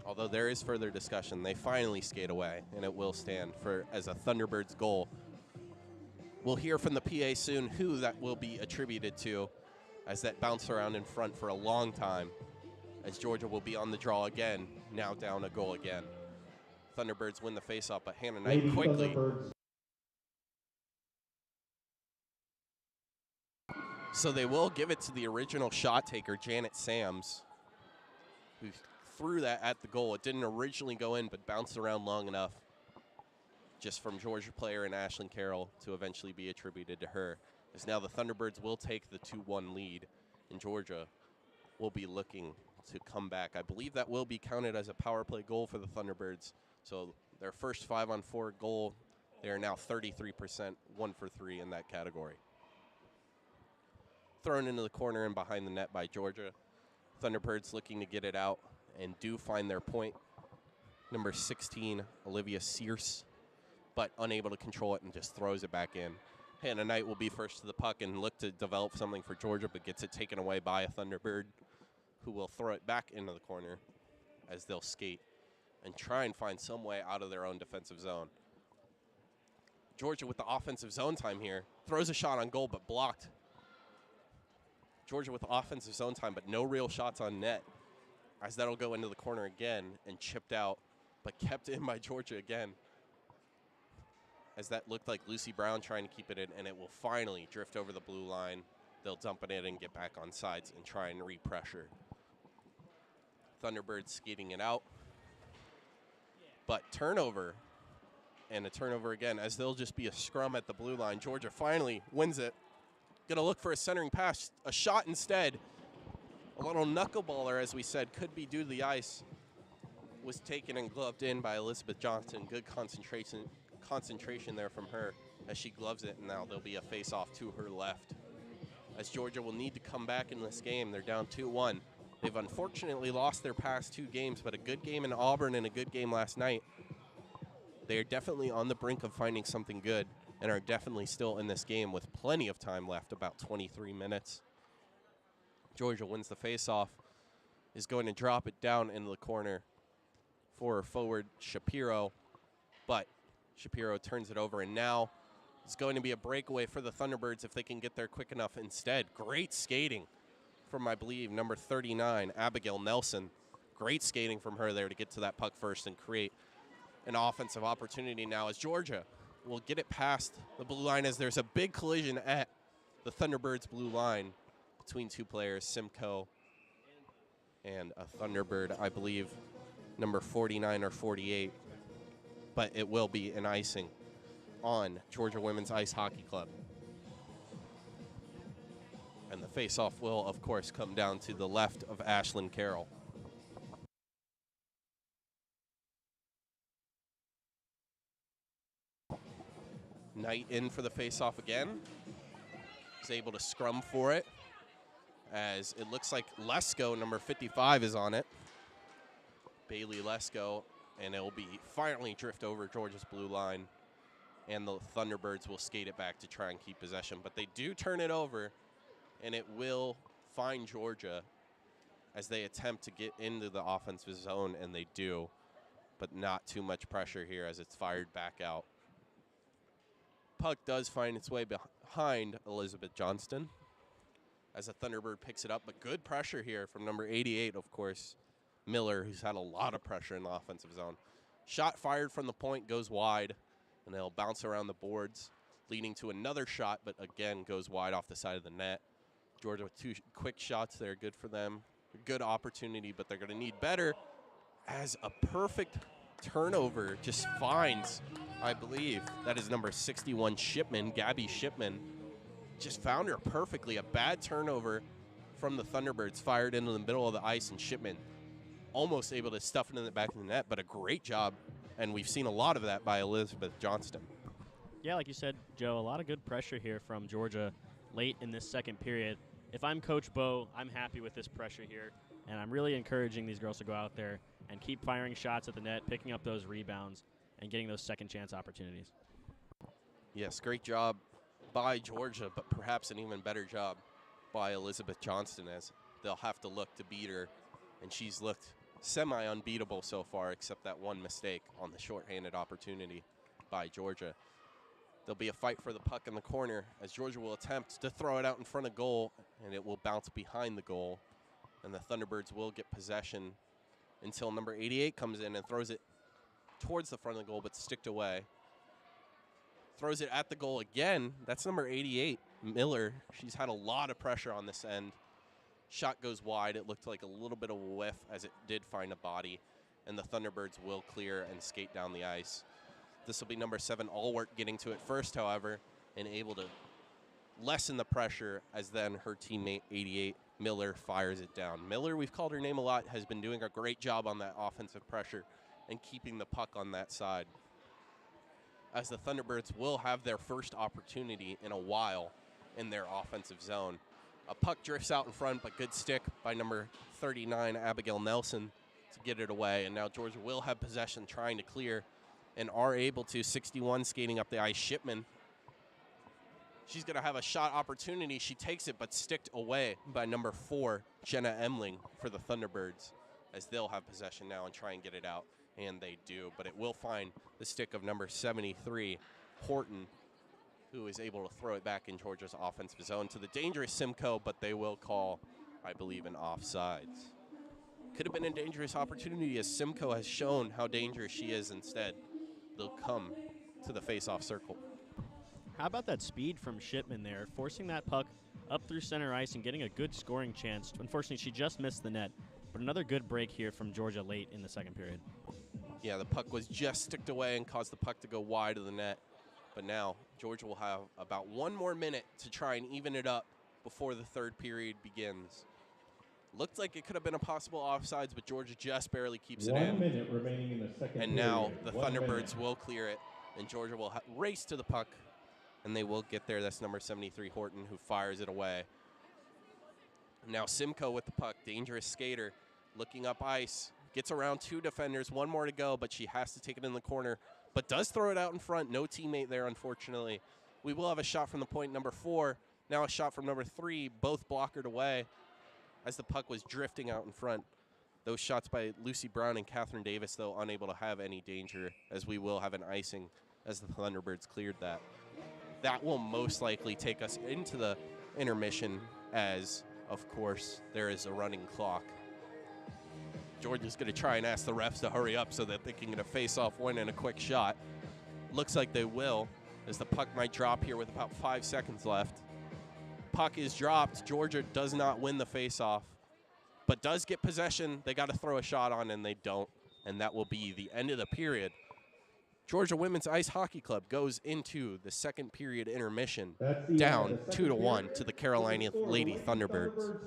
Although there is further discussion, they finally skate away, and it will stand as a Thunderbirds goal. We'll hear from the PA soon who that will be attributed to, as that bounced around in front for a long time, as Georgia will be on the draw again, now down a goal again. Thunderbirds win the faceoff, but Hannah Knight
Lady
quickly.
Thunderbirds.
So they will give it to the original shot taker, Janet Sams, who threw that at the goal. It didn't originally go in, but bounced around long enough just from Georgia player and Ashlyn Carroll to eventually be attributed to her. As now the Thunderbirds will take the 2-1 lead, and Georgia will be looking to come back. I believe that will be counted as a power play goal for the Thunderbirds. So their first 5-on-4 goal, they are now 33%, 1 for 3 in that category. Thrown into the corner and behind the net by Georgia. Thunderbirds looking to get it out and do find their point. Number 16, Olivia Sears, but unable to control it and just throws it back in. Hannah Knight will be first to the puck and look to develop something for Georgia, but gets it taken away by a Thunderbird, who will throw it back into the corner as they'll skate and try and find some way out of their own defensive zone. Georgia with the offensive zone time here. Throws a shot on goal, but blocked. Georgia with offensive zone time, but no real shots on net, as that'll go into the corner again and chipped out, but kept in by Georgia again, as that looked like Lucy Brown trying to keep it in, and it will finally drift over the blue line. They'll dump it in and get back on sides and try and re-pressure. Thunderbirds skating it out, but turnover, and a turnover again, as there'll just be a scrum at the blue line. Georgia finally wins it. Gonna look for a centering pass, a shot instead. A little knuckleballer, as we said, could be due to the ice. Was taken and gloved in by Elizabeth Johnson. Good concentration there from her as she gloves it, and now there'll be a face-off to her left. As Georgia will need to come back in this game. They're down 2-1. They've unfortunately lost their past 2 games, but a good game in Auburn and a good game last night. They are definitely on the brink of finding something good and are definitely still in this game with plenty of time left, about 23 minutes. Georgia wins the faceoff, is going to drop it down into the corner for forward Shapiro, but Shapiro turns it over, and now it's going to be a breakaway for the Thunderbirds if they can get there quick enough. Instead, great skating from, I believe, number 39, Abigail Nelson. Great skating from her there to get to that puck first and create an offensive opportunity now as Georgia will get it past the blue line as there's a big collision at the Thunderbirds blue line between two players, Simcoe and a Thunderbird, I believe, number 49 or 48. But it will be an icing on Georgia Women's Ice Hockey Club. And the face-off will, of course, come down to the left of Ashlyn Carroll. Knight in for the face-off again. Is able to scrum for it, as it looks like Lesko, number 55, is on it. Bailey Lesko, and it will be finally drift over Georgia's blue line, and the Thunderbirds will skate it back to try and keep possession. But they do turn it over, and it will find Georgia as they attempt to get into the offensive zone, and they do, but not too much pressure here as it's fired back out. Puck does find its way behind Elizabeth Johnston as the Thunderbird picks it up, but good pressure here from number 88, of course, Miller, who's had a lot of pressure in the offensive zone. Shot fired from the point goes wide, and they'll bounce around the boards, leading to another shot, but again goes wide off the side of the net. Georgia with two quick shots there, good for them. Good opportunity, but they're going to need better, as a perfect turnover just finds, I believe, that is number 61, Shipman, Gabby Shipman. Just found her perfectly. A bad turnover from the Thunderbirds fired into the middle of the ice, and Shipman almost able to stuff it in the back of the net, but a great job, and we've seen a lot of that by Elizabeth Johnston.
Yeah, like you said, Joe, a lot of good pressure here from Georgia late in this second period. If I'm Coach Bo, I'm happy with this pressure here, and I'm really encouraging these girls to go out there and keep firing shots at the net, picking up those rebounds, and getting those second chance opportunities.
Yes, great job by Georgia, but perhaps an even better job by Elizabeth Johnston, as they'll have to look to beat her, and she's looked semi-unbeatable so far, except that one mistake on the shorthanded opportunity by Georgia. There'll be a fight for the puck in the corner as Georgia will attempt to throw it out in front of goal, and it will bounce behind the goal, and the Thunderbirds will get possession until number 88 comes in and throws it towards the front of the goal, but sticked away. Throws it at the goal again. That's number 88, Miller. She's had a lot of pressure on this end. Shot goes wide. It looked like a little bit of a whiff as it did find a body, and the Thunderbirds will clear and skate down the ice. This will be number 7, Allwart, getting to it first, however, and able to lessen the pressure as then her teammate, 88, Miller, fires it down. Miller, we've called her name a lot, has been doing a great job on that offensive pressure and keeping the puck on that side, as the Thunderbirds will have their first opportunity in a while in their offensive zone. A puck drifts out in front, but good stick by number 39, Abigail Nelson, to get it away. And now Georgia will have possession, trying to clear, and are able to. 61 skating up the ice, Shipman. She's going to have a shot opportunity. She takes it, but sticked away by number 4, Jenna Emling, for the Thunderbirds, as they'll have possession now and try and get it out. And they do, but it will find the stick of number 73, Horton, who is able to throw it back in Georgia's offensive zone to the dangerous Simcoe, but they will call, I believe, an offsides. Could have been a dangerous opportunity, as Simcoe has shown how dangerous she is. Instead, they'll come to the face-off circle.
How about that speed from Shipman there, forcing that puck up through center ice and getting a good scoring chance. Unfortunately, she just missed the net, but another good break here from Georgia late in the second period.
Yeah, the puck was just sticked away and caused the puck to go wide of the net. But now Georgia will have about 1 more minute to try and even it up before the third period begins. Looked like it could have been a possible offsides, but Georgia just barely keeps it in.
1 minute remaining in the second
And
period.
now the
1
Thunderbirds
minute.
will clear it, and Georgia will race to the puck, and they will get there. That's number 73, Horton, who fires it away. Now Simcoe with the puck, dangerous skater, looking up ice. Gets around 2 defenders, 1 more to go, but she has to take it in the corner, but does throw it out in front. No teammate there, unfortunately. We will have a shot from the point, number 4. Now a shot from number 3, both blockered away as the puck was drifting out in front. Those shots by Lucy Brown and Catherine Davis, though, unable to have any danger, as we will have an icing as the Thunderbirds cleared that. That will most likely take us into the intermission, as, of course, there is a running clock. Georgia's going to try and ask the refs to hurry up so that they can get a face-off win and a quick shot. Looks like they will, as the puck might drop here with about 5 seconds left. Puck is dropped. Georgia does not win the face-off, but does get possession. They got to throw a shot on, and they don't, and that will be the end of the period. Georgia Women's Ice Hockey Club goes into the second period intermission, down 2-1 to the Carolina Lady Thunderbirds.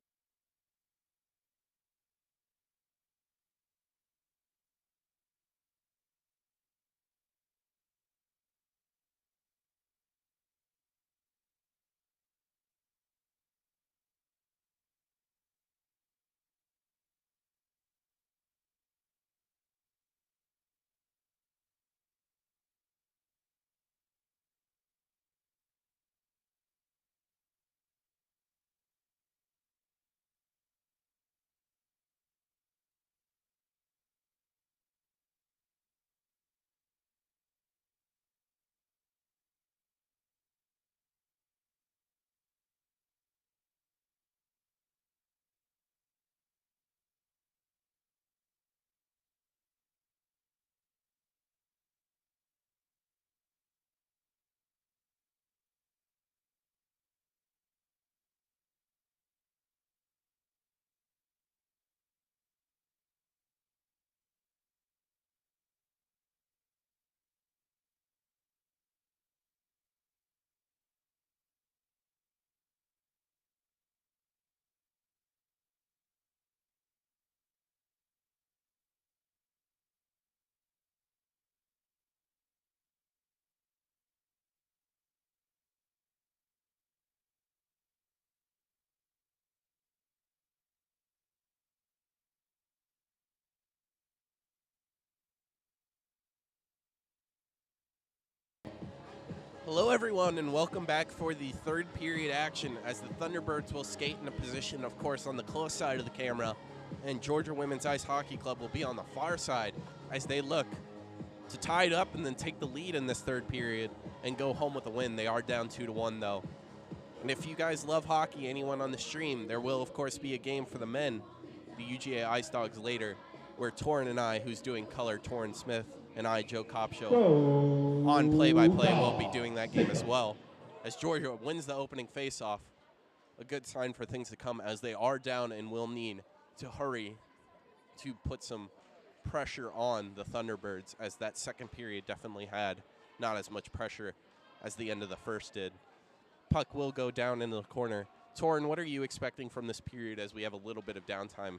Hello, everyone, and welcome back for the third period action as the Thunderbirds will skate in a position, of course, on the close side of the camera, and Georgia Women's Ice Hockey Club will be on the far side as they look to tie it up and then take the lead in this third period and go home with a win. They are down 2-1, though. And if you guys love hockey, anyone on the stream, there will, of course, be a game for the men, the UGA Ice Dogs, later, where Torrin and I, who's doing color, Torrin Smith, and I, Joe Kopshow, on play-by-play, will be doing that game as well. As Georgia wins the opening face-off, a good sign for things to come as they are down and will need to hurry to put some pressure on the Thunderbirds, as that second period definitely had not as much pressure as the end of the first did. Puck will go down into the corner. Torrin, what are you expecting from this period as we have a little bit of downtime?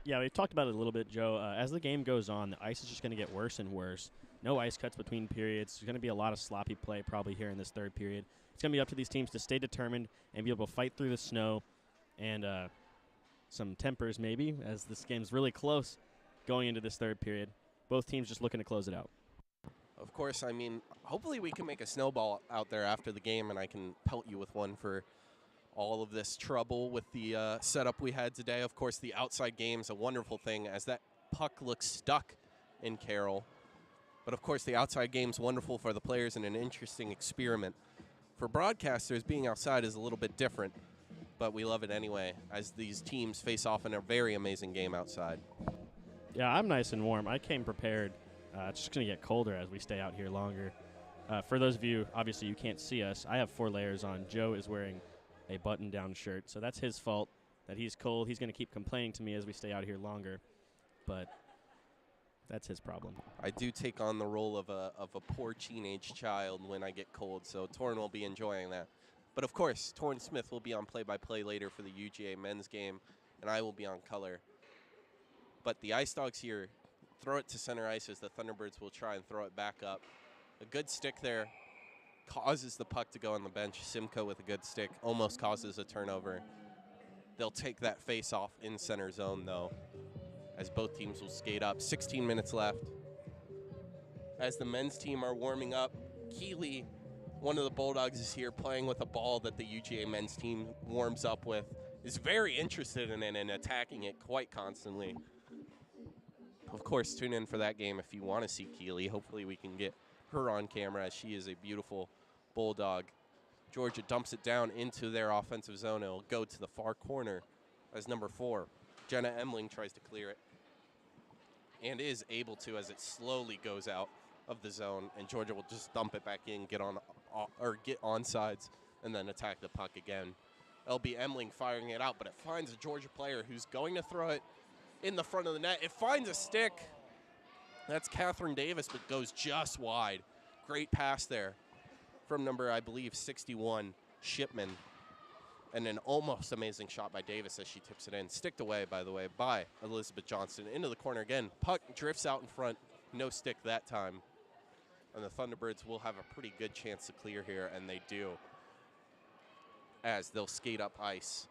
Yeah, we've talked about it a little bit, Joe. As the game goes on, the ice is just going to get worse and worse. No ice cuts between periods. There's going to be a lot of sloppy play probably here in this third period. It's going to be up to these teams to stay determined and be able to fight through the snow and some tempers maybe, as this game's really close going into this third period. Both teams just looking to close it out.
Of course, I mean, hopefully we can make a snowball out there after the game and I can pelt you with one for all of this trouble with the setup we had today. Of course, the outside game's a wonderful thing as that puck looks stuck in Carroll. But, of course, the outside game's wonderful for the players and an interesting experiment. For broadcasters, being outside is a little bit different, but we love it anyway as these teams face off in a very amazing game outside.
Yeah, I'm nice and warm. I came prepared. It's just going to get colder as we stay out here longer. For those of you, obviously, you can't see us. I have 4 layers on. Joe is wearing a button-down shirt, so that's his fault that he's cold. He's going to keep complaining to me as we stay out here longer, but that's his problem.
I do take on the role of a poor teenage child when I get cold, so Torrin will be enjoying that. But, of course, Torrin Smith will be on play-by-play later for the UGA men's game, and I will be on color. But the Ice Dogs here throw it to center ice as the Thunderbirds will try and throw it back up. A good stick there causes the puck to go on the bench. Simcoe with a good stick almost causes a turnover. They'll take that face off in center zone, though, as both teams will skate up. 16 minutes left. As the men's team are warming up, Keeley, one of the Bulldogs, is here playing with a ball that the UGA men's team warms up with. Is very interested in it and attacking it quite constantly. Of course, tune in for that game if you want to see Keeley. Hopefully we can get her on camera as she is a beautiful Bulldog. Georgia dumps it down into their offensive zone. It'll go to the far corner as number 4, Jenna Emling tries to clear it and is able to as it slowly goes out of the zone, and Georgia will just dump it back in, get onsides, and then attack the puck again. It'll be Emling firing it out, but it finds a Georgia player who's going to throw it in the front of the net. It finds a stick. That's Catherine Davis, but goes just wide. Great pass there from number, I believe, 61, Shipman. And an almost amazing shot by Davis as she tips it in. Sticked away, by the way, by Elizabeth Johnston. Into the corner again. Puck drifts out in front. No stick that time. And the Thunderbirds will have a pretty good chance to clear here, and they do, as they'll skate up ice.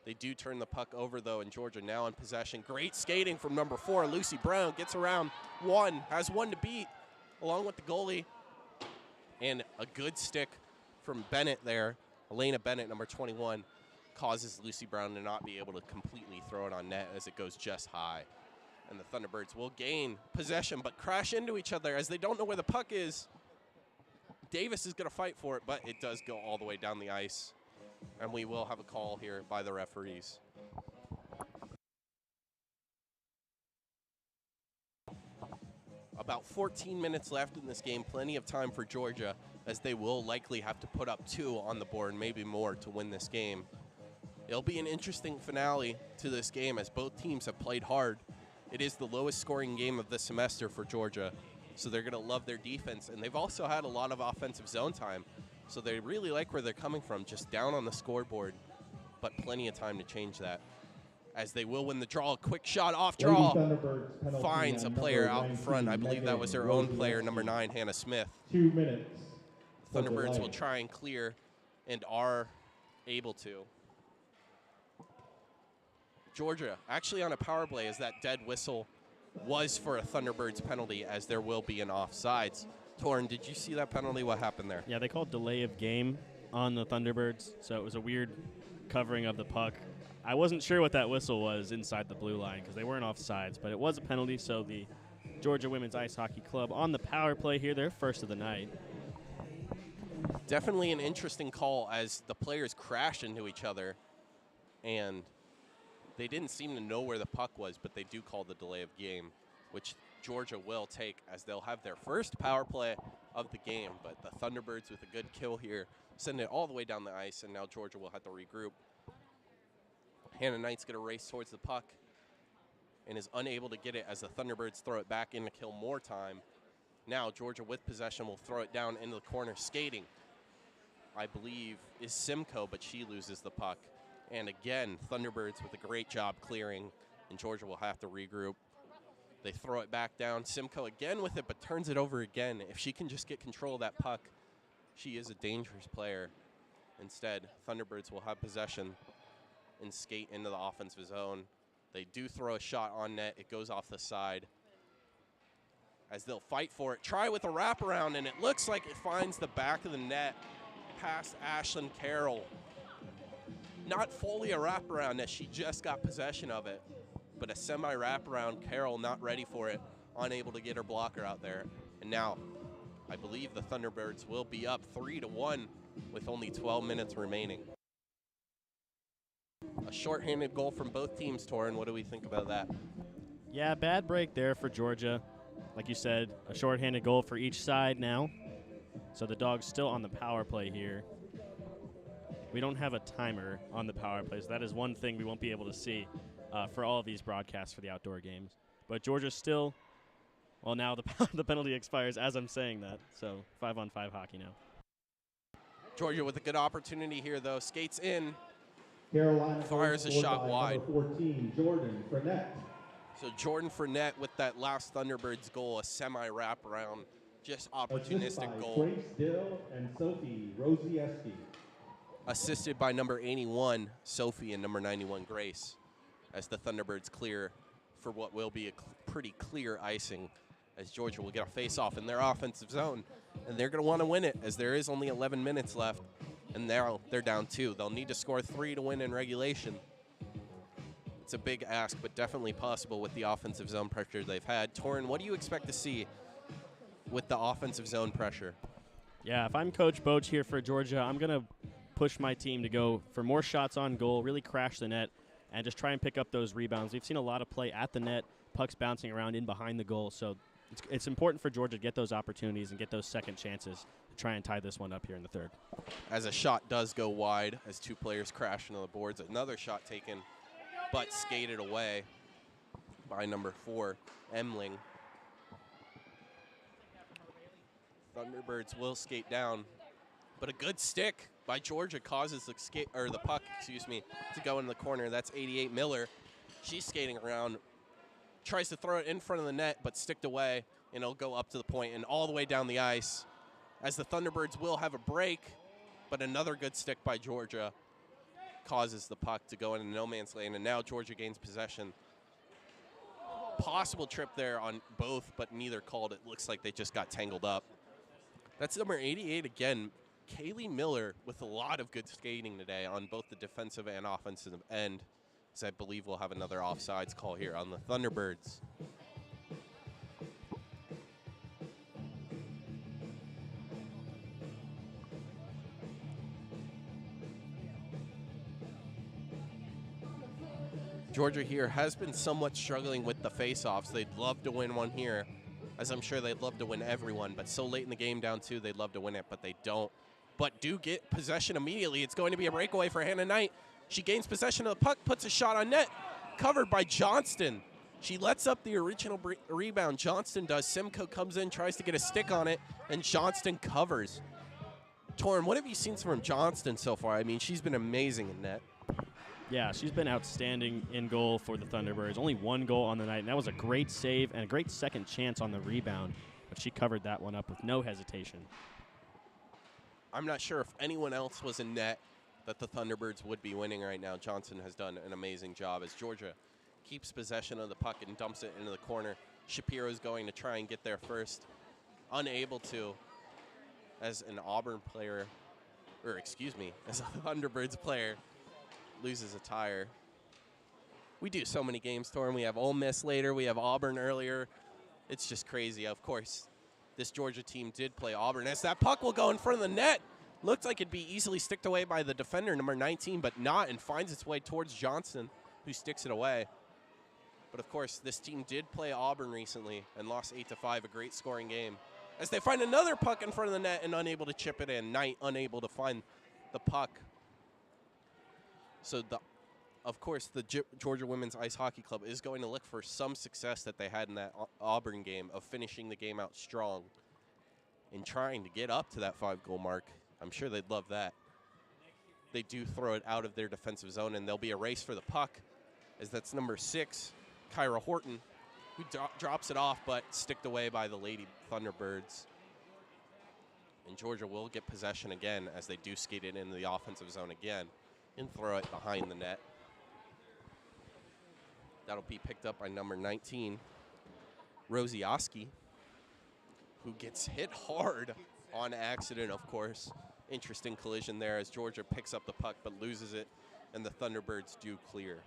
They do turn the puck over, though, and Georgia now in possession. Great skating from number 4. Lucy Brown gets around one, has one to beat, along with the goalie. And a good stick from Bennett there. Elena Bennett, number 21, causes Lucy Brown to not be able to completely throw it on net as it goes just high. And the Thunderbirds will gain possession but crash into each other as they don't know where the puck is. Davis is going to fight for it, but it does go all the way down the ice. And we will have a call here by the referees. About 14 minutes left in this game, plenty of time for Georgia, as they will likely have to put up 2 on the board, maybe more, to win this game. It'll be an interesting finale to this game as both teams have played hard. It is the lowest scoring game of the semester for Georgia, so they're going to love their defense. And they've also had a lot of offensive zone time, so they really like where they're coming from, just down on the scoreboard, but plenty of time to change that. As they will win the draw, a quick shot off draw, finds a player out in front. I believe that was their own player, number 9, Hannah Smith.
2 minutes.
Thunderbirds will try and clear and are able to. Georgia actually on a power play, as that dead whistle was for a Thunderbirds penalty, as there will be an offsides. Torrin, did you see that penalty? What happened there?
Yeah, they called delay of game on the Thunderbirds, so it was a weird covering of the puck. I wasn't sure what that whistle was inside the blue line because they weren't offsides, but it was a penalty, so the Georgia Women's Ice Hockey Club on the power play here, their first of the night.
Definitely an interesting call as the players crashed into each other, and they didn't seem to know where the puck was, but they do call the delay of game, which Georgia will take as they'll have their first power play of the game. But the Thunderbirds with a good kill here send it all the way down the ice, and now Georgia will have to regroup. Hannah Knight's going to race towards the puck and is unable to get it as the Thunderbirds throw it back in to kill more time. Now Georgia with possession will throw it down into the corner. Skating, I believe, is Simcoe, but she loses the puck. And again, Thunderbirds with a great job clearing, and Georgia will have to regroup. They throw it back down. Simcoe again with it, but turns it over again. If she can just get control of that puck, she is a dangerous player. Instead, Thunderbirds will have possession and skate into the offensive zone. They do throw a shot on net. It goes off the side as they'll fight for it. Try with a wraparound, and it looks like it finds the back of the net past Ashlyn Carroll. Not fully a wraparound as she just got possession of it, but a semi-wraparound. Carroll not ready for it, unable to get her blocker out there. And now, I believe the Thunderbirds will be up 3-1 with only 12 minutes remaining. A shorthanded goal from both teams, Torrin. What do we think about that?
Yeah, bad break there for Georgia. Like you said, a shorthanded goal for each side now. So the Dogs still on the power play here. We don't have a timer on the power play, so that is one thing we won't be able to see for all of these broadcasts for the outdoor games. But Georgia still, well, now the penalty expires as I'm saying that, so 5-on-5 hockey now.
Georgia with a good opportunity here, though. Skates in.
Carolina
fires a shot wide.
14, Jordan Fournette.
So Jordan Fournette with that last Thunderbirds goal, a semi-wraparound, just opportunistic goal.
Grace Dill and Sophie Rosieski.
Assisted by number 81, Sophie, and number 91, Grace, as the Thunderbirds clear for what will be a pretty clear icing, as Georgia will get a face-off in their offensive zone. And they're going to want to win it, as there is only 11 minutes left, and now they're down 2. They'll need to score 3 to win in regulation. It's a big ask, but definitely possible with the offensive zone pressure they've had. Torrin, what do you expect to see with the offensive zone pressure?
Yeah, if I'm Coach Boach here for Georgia, I'm going to push my team to go for more shots on goal, really crash the net, and just try and pick up those rebounds. We've seen a lot of play at the net, pucks bouncing around in behind the goal. So it's important for Georgia to get those opportunities and get those second chances to try and tie this one up here in the third.
As a shot does go wide, as two players crash into the boards, another shot taken, but skated away by number 4, Emling. Thunderbirds will skate down, but a good stick by Georgia causes the puck, to go in the corner. That's 88 Miller. She's skating around, tries to throw it in front of the net, but sticked away, and it'll go up to the point and all the way down the ice. As the Thunderbirds will have a break, but another good stick by Georgia causes the puck to go into no man's lane, and now Georgia gains possession. Possible trip there on both, but neither called. It looks like they just got tangled up. That's number 88 again, Kaylee Miller, with a lot of good skating today on both the defensive and offensive end, as I believe we'll have another offsides call here on the Thunderbirds. Georgia here has been somewhat struggling with the face-offs. They'd love to win one here, as I'm sure they'd love to win every one, but so late in the game down 2, they'd love to win it, but they don't. But do get possession immediately. It's going to be a breakaway for Hannah Knight. She gains possession of the puck, puts a shot on net, covered by Johnston. She lets up the original rebound. Johnston does. Simcoe comes in, tries to get a stick on it, and Johnston covers. Torrin, what have you seen from Johnston so far? I mean, she's been amazing in net.
Yeah, she's been outstanding in goal for the Thunderbirds. Only 1 goal on the night, and that was a great save and a great second chance on the rebound. But she covered that one up with no hesitation.
I'm not sure if anyone else was in net that the Thunderbirds would be winning right now. Johnson has done an amazing job as Georgia keeps possession of the puck and dumps it into the corner. Shapiro's going to try and get there first. Unable to, as an Auburn player, as a Thunderbirds player, loses a tire. We do so many games, Torrin. We have Ole Miss later. We have Auburn earlier. It's just crazy. Of course, this Georgia team did play Auburn. As that puck will go in front of the net. Looked like it'd be easily sticked away by the defender, number 19, but not, and finds its way towards Johnson, who sticks it away. But, of course, this team did play Auburn recently and lost 8-5, a great scoring game. As they find another puck in front of the net and unable to chip it in. Knight unable to find the puck. So, of course, the Georgia Women's Ice Hockey Club is going to look for some success that they had in that Auburn game of finishing the game out strong and trying to get up to that 5-goal mark. I'm sure they'd love that. They do throw it out of their defensive zone, and there'll be a race for the puck, as that's number 6, Kyra Horton, who drops it off, but sticked away by the Lady Thunderbirds. And Georgia will get possession again as they do skate it into the offensive zone again and throw it behind the net. That'll be picked up by number 19, Rosie Oski, who gets hit hard on accident, of course. Interesting collision there as Georgia picks up the puck but loses it, and the Thunderbirds do clear.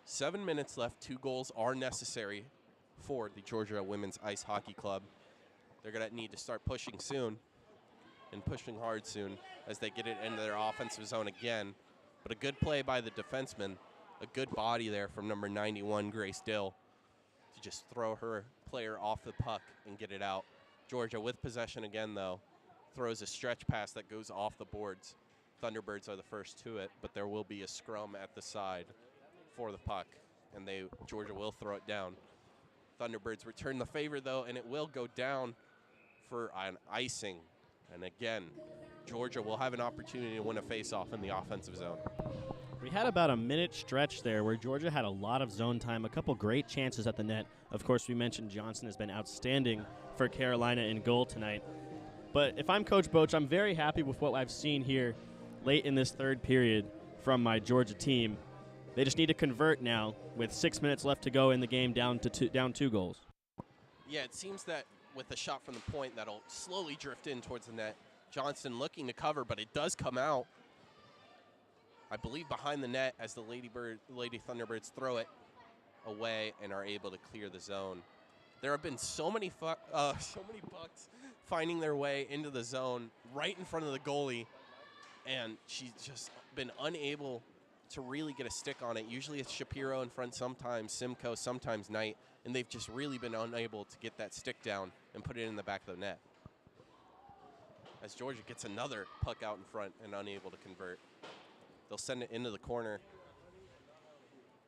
7 minutes left. 2 goals are necessary for the Georgia Women's Ice Hockey Club. They're going to need to start pushing soon and pushing hard soon as they get it into their offensive zone again. But a good play by the defenseman, a good body there from number 91, Grace Dill, to just throw her player off the puck and get it out. Georgia with possession again, though, throws a stretch pass that goes off the boards. Thunderbirds are the first to it, but there will be a scrum at the side for the puck, and Georgia will throw it down. Thunderbirds return the favor, though, and it will go down for an icing. And again, Georgia will have an opportunity to win a face-off in the offensive zone.
We had about a minute stretch there where Georgia had a lot of zone time, a couple great chances at the net. Of course, we mentioned Johnson has been outstanding for Carolina in goal tonight. But if I'm Coach Boach, I'm very happy with what I've seen here late in this third period from my Georgia team. They just need to convert now with 6 minutes left to go in the game, down 2 goals.
Yeah, it seems that with a shot from the point that'll slowly drift in towards the net. Johnston looking to cover, but it does come out, I believe, behind the net as the Lady Thunderbirds throw it away and are able to clear the zone. There have been so many pucks finding their way into the zone right in front of the goalie, and she's just been unable to really get a stick on it. Usually it's Shapiro in front, sometimes Simcoe, sometimes Knight, and they've just really been unable to get that stick down and put it in the back of the net. As Georgia gets another puck out in front and unable to convert. They'll send it into the corner.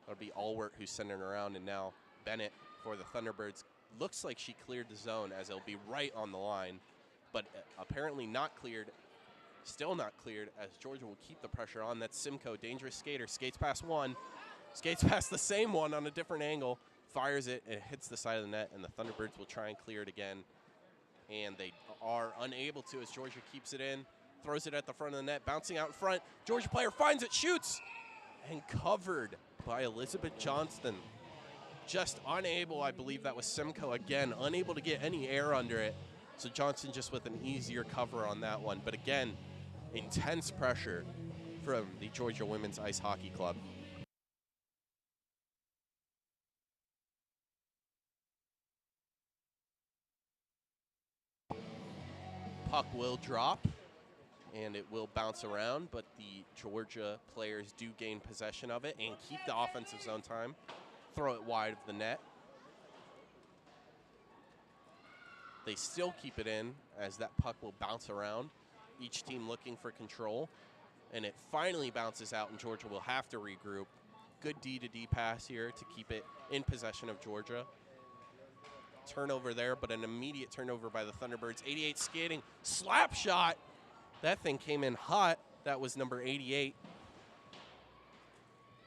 That'll be Allwert who's sending it around, and now Bennett for the Thunderbirds. Looks like she cleared the zone as it'll be right on the line, but apparently not cleared. Still not cleared as Georgia will keep the pressure on. That's Simcoe, dangerous skater, skates past one, skates past the same one on a different angle, fires it, and it hits the side of the net, and the Thunderbirds will try and clear it again. And they are unable to as Georgia keeps it in, throws it at the front of the net, bouncing out in front. Georgia player finds it, shoots, and covered by Elizabeth Johnston. Just unable, I believe that was Simcoe again, unable to get any air under it. So Johnston just with an easier cover on that one. But again, intense pressure from the Georgia Women's Ice Hockey Club. Puck will drop, and it will bounce around, but the Georgia players do gain possession of it and keep the offensive zone time, throw it wide of the net. They still keep it in as that puck will bounce around, each team looking for control, and it finally bounces out, and Georgia will have to regroup. Good D-to-D pass here to keep it in possession of Georgia. Turnover there, but an immediate turnover by the Thunderbirds. 88 skating, slap shot. That thing came in hot. That was number 88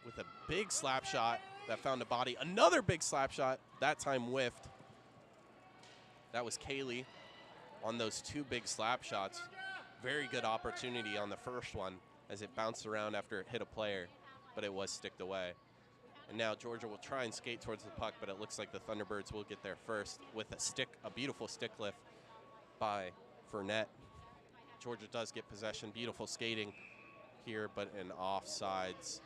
with a big slap shot that found a body. Another big slap shot, that time whiffed. That was Kaylee on those two big slap shots. Very good opportunity on the first one as it bounced around after it hit a player, but it was sticked away. And now Georgia will try and skate towards the puck, but it looks like the Thunderbirds will get there first with a beautiful stick lift by Fournette. Georgia does get possession. Beautiful skating here, but in offsides.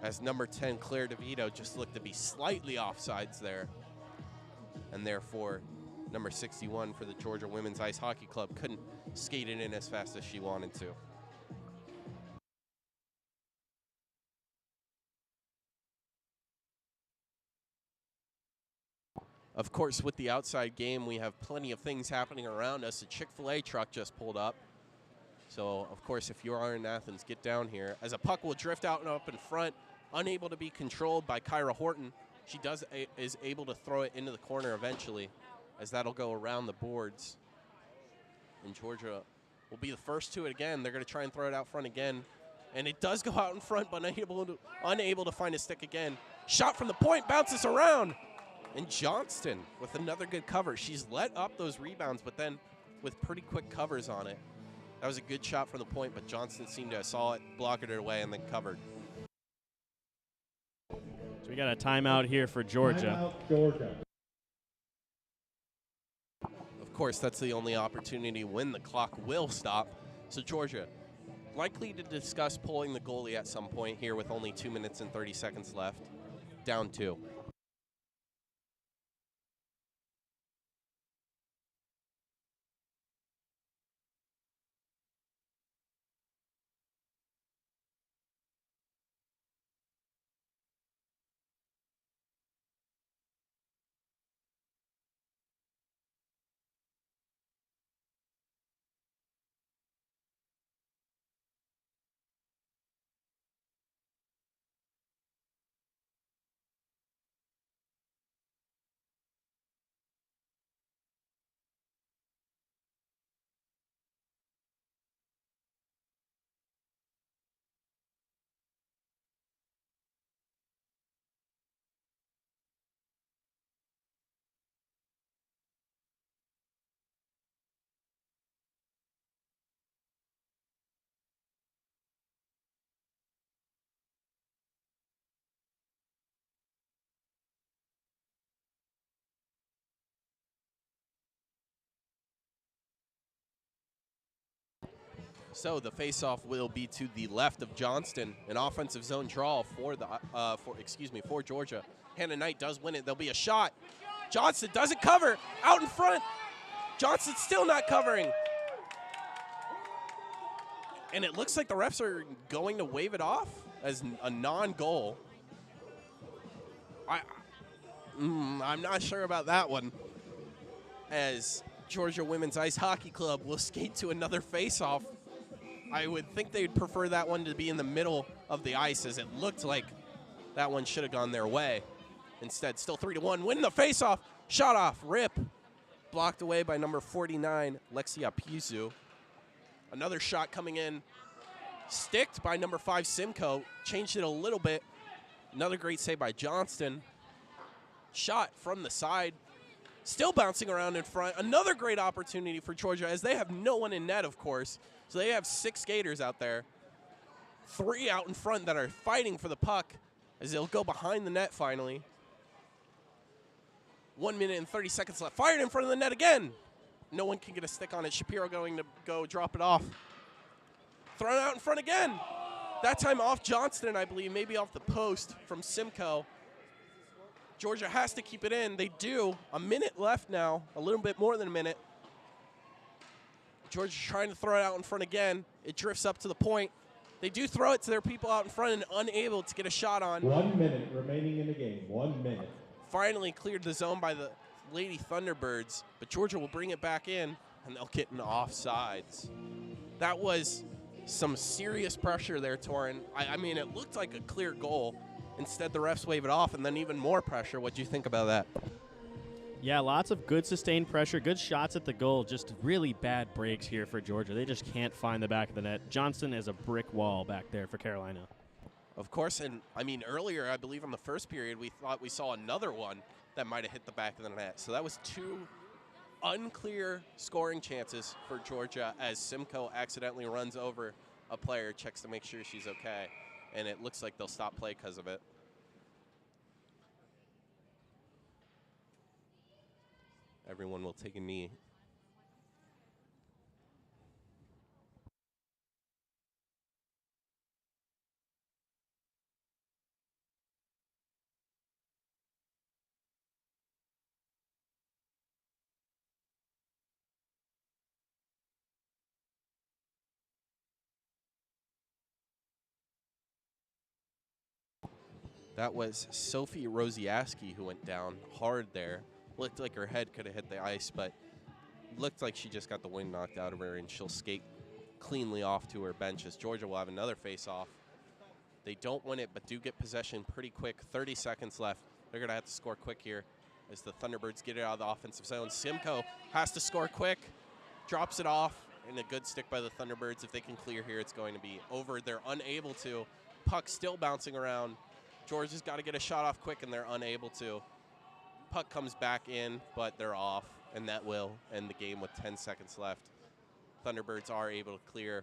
As number 10, Claire DeVito, just looked to be slightly offsides there. And therefore, number 61 for the Georgia Women's Ice Hockey Club couldn't skate it in as fast as she wanted to. Of course, with the outside game, we have plenty of things happening around us. A Chick-fil-A truck just pulled up. So, of course, if you are in Athens, get down here. As a puck will drift out and up in front, unable to be controlled by Kyra Horton. She is able to throw it into the corner eventually, as that'll go around the boards. And Georgia will be the first to it again. They're going to try and throw it out front again. And it does go out in front, but unable to find a stick again. Shot from the point, bounces around. And Johnston with another good cover. She's let up those rebounds, but then with pretty quick covers on it. That was a good shot from the point, but Johnston seemed to have saw it, blocked it away, and then covered.
So we got a timeout here for Georgia.
Timeout, Georgia.
Of course, that's the only opportunity when the clock will stop. So Georgia likely to discuss pulling the goalie at some point here with only 2 minutes and 30 seconds left. Down 2. So the faceoff will be to the left of Johnston, an offensive zone draw for for Georgia. Hannah Knight does win it. There'll be a shot. Johnston doesn't cover. Out in front. Johnston still not covering. And it looks like the refs are going to wave it off as a non-goal. I'm not sure about that one, as Georgia Women's Ice Hockey Club will skate to another face-off. I would think they'd prefer that one to be in the middle of the ice, as it looked like that one should have gone their way. Instead, still 3-1, win the face-off. Shot off, rip. Blocked away by number 49, Lexia Pizu. Another shot coming in, sticked by number 5, Simcoe. Changed it a little bit. Another great save by Johnston. Shot from the side, still bouncing around in front. Another great opportunity for Georgia, as they have no one in net, of course. So they have 6 skaters out there. 3 out in front that are fighting for the puck, as they'll go behind the net finally. 1 minute and 30 seconds left. Fired in front of the net again. No one can get a stick on it. Shapiro going to go drop it off. Thrown out in front again. That time off Johnston, I believe, maybe off the post from Simcoe. Georgia has to keep it in. They do. A minute left now, a little bit more than a minute. Georgia's trying to throw it out in front again. It drifts up to the point. They do throw it to their people out in front and unable to get a shot on.
1 minute remaining in the game. 1 minute.
Finally cleared the zone by the Lady Thunderbirds, but Georgia will bring it back in, and they'll get an offsides. That was some serious pressure there, Torin. I mean, it looked like a clear goal. Instead, the refs wave it off, and then even more pressure. What do you think about that?
Yeah, lots of good sustained pressure, good shots at the goal, just really bad breaks here for Georgia. They just can't find the back of the net. Johnston is a brick wall back there for Carolina.
Of course, and I mean, earlier, I believe in the first period, we thought we saw another one that might have hit the back of the net. So that was 2 unclear scoring chances for Georgia, as Simcoe accidentally runs over a player, checks to make sure she's okay, and it looks like they'll stop play because of it. Everyone will take a knee. That was Sophie Rosiaski who went down hard there. Looked like her head could have hit the ice, but looked like she just got the wind knocked out of her, and she'll skate cleanly off to her bench, as Georgia will have another face-off. They don't win it, but do get possession pretty quick. 30 seconds left. They're going to have to score quick here as the Thunderbirds get it out of the offensive zone. Simcoe has to score quick, drops it off, and a good stick by the Thunderbirds. If they can clear here, it's going to be over. They're unable to. Puck still bouncing around. Georgia's got to get a shot off quick, and they're unable to. Puck comes back in, but they're off, and that will end the game with 10 seconds left. Thunderbirds are able to clear.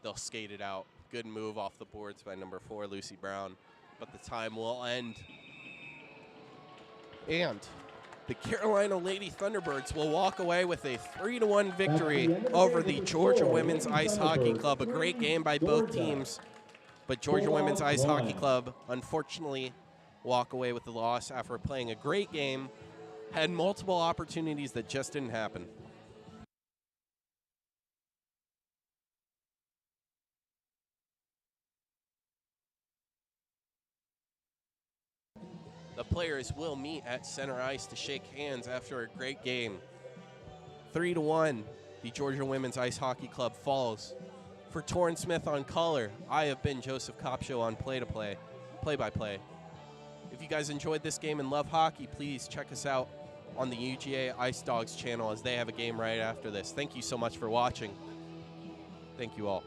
They'll skate it out. Good move off the boards by number 4, Lucy Brown, but the time will end. And the Carolina Lady Thunderbirds will walk away with a 3-1 victory over the Georgia Women's Ice Hockey Club. A great game by both teams, but Georgia Women's Ice Hockey Club, unfortunately, walk away with the loss after playing a great game, had multiple opportunities that just didn't happen. The players will meet at center ice to shake hands after a great game. 3-1, the Georgia Women's Ice Hockey Club falls. For Torrin Smith on color, I have been Joseph Copshow on play-by-play. If you guys enjoyed this game and love hockey, please check us out on the UGA Ice Dogs channel, as they have a game right after this. Thank you so much for watching. Thank you all.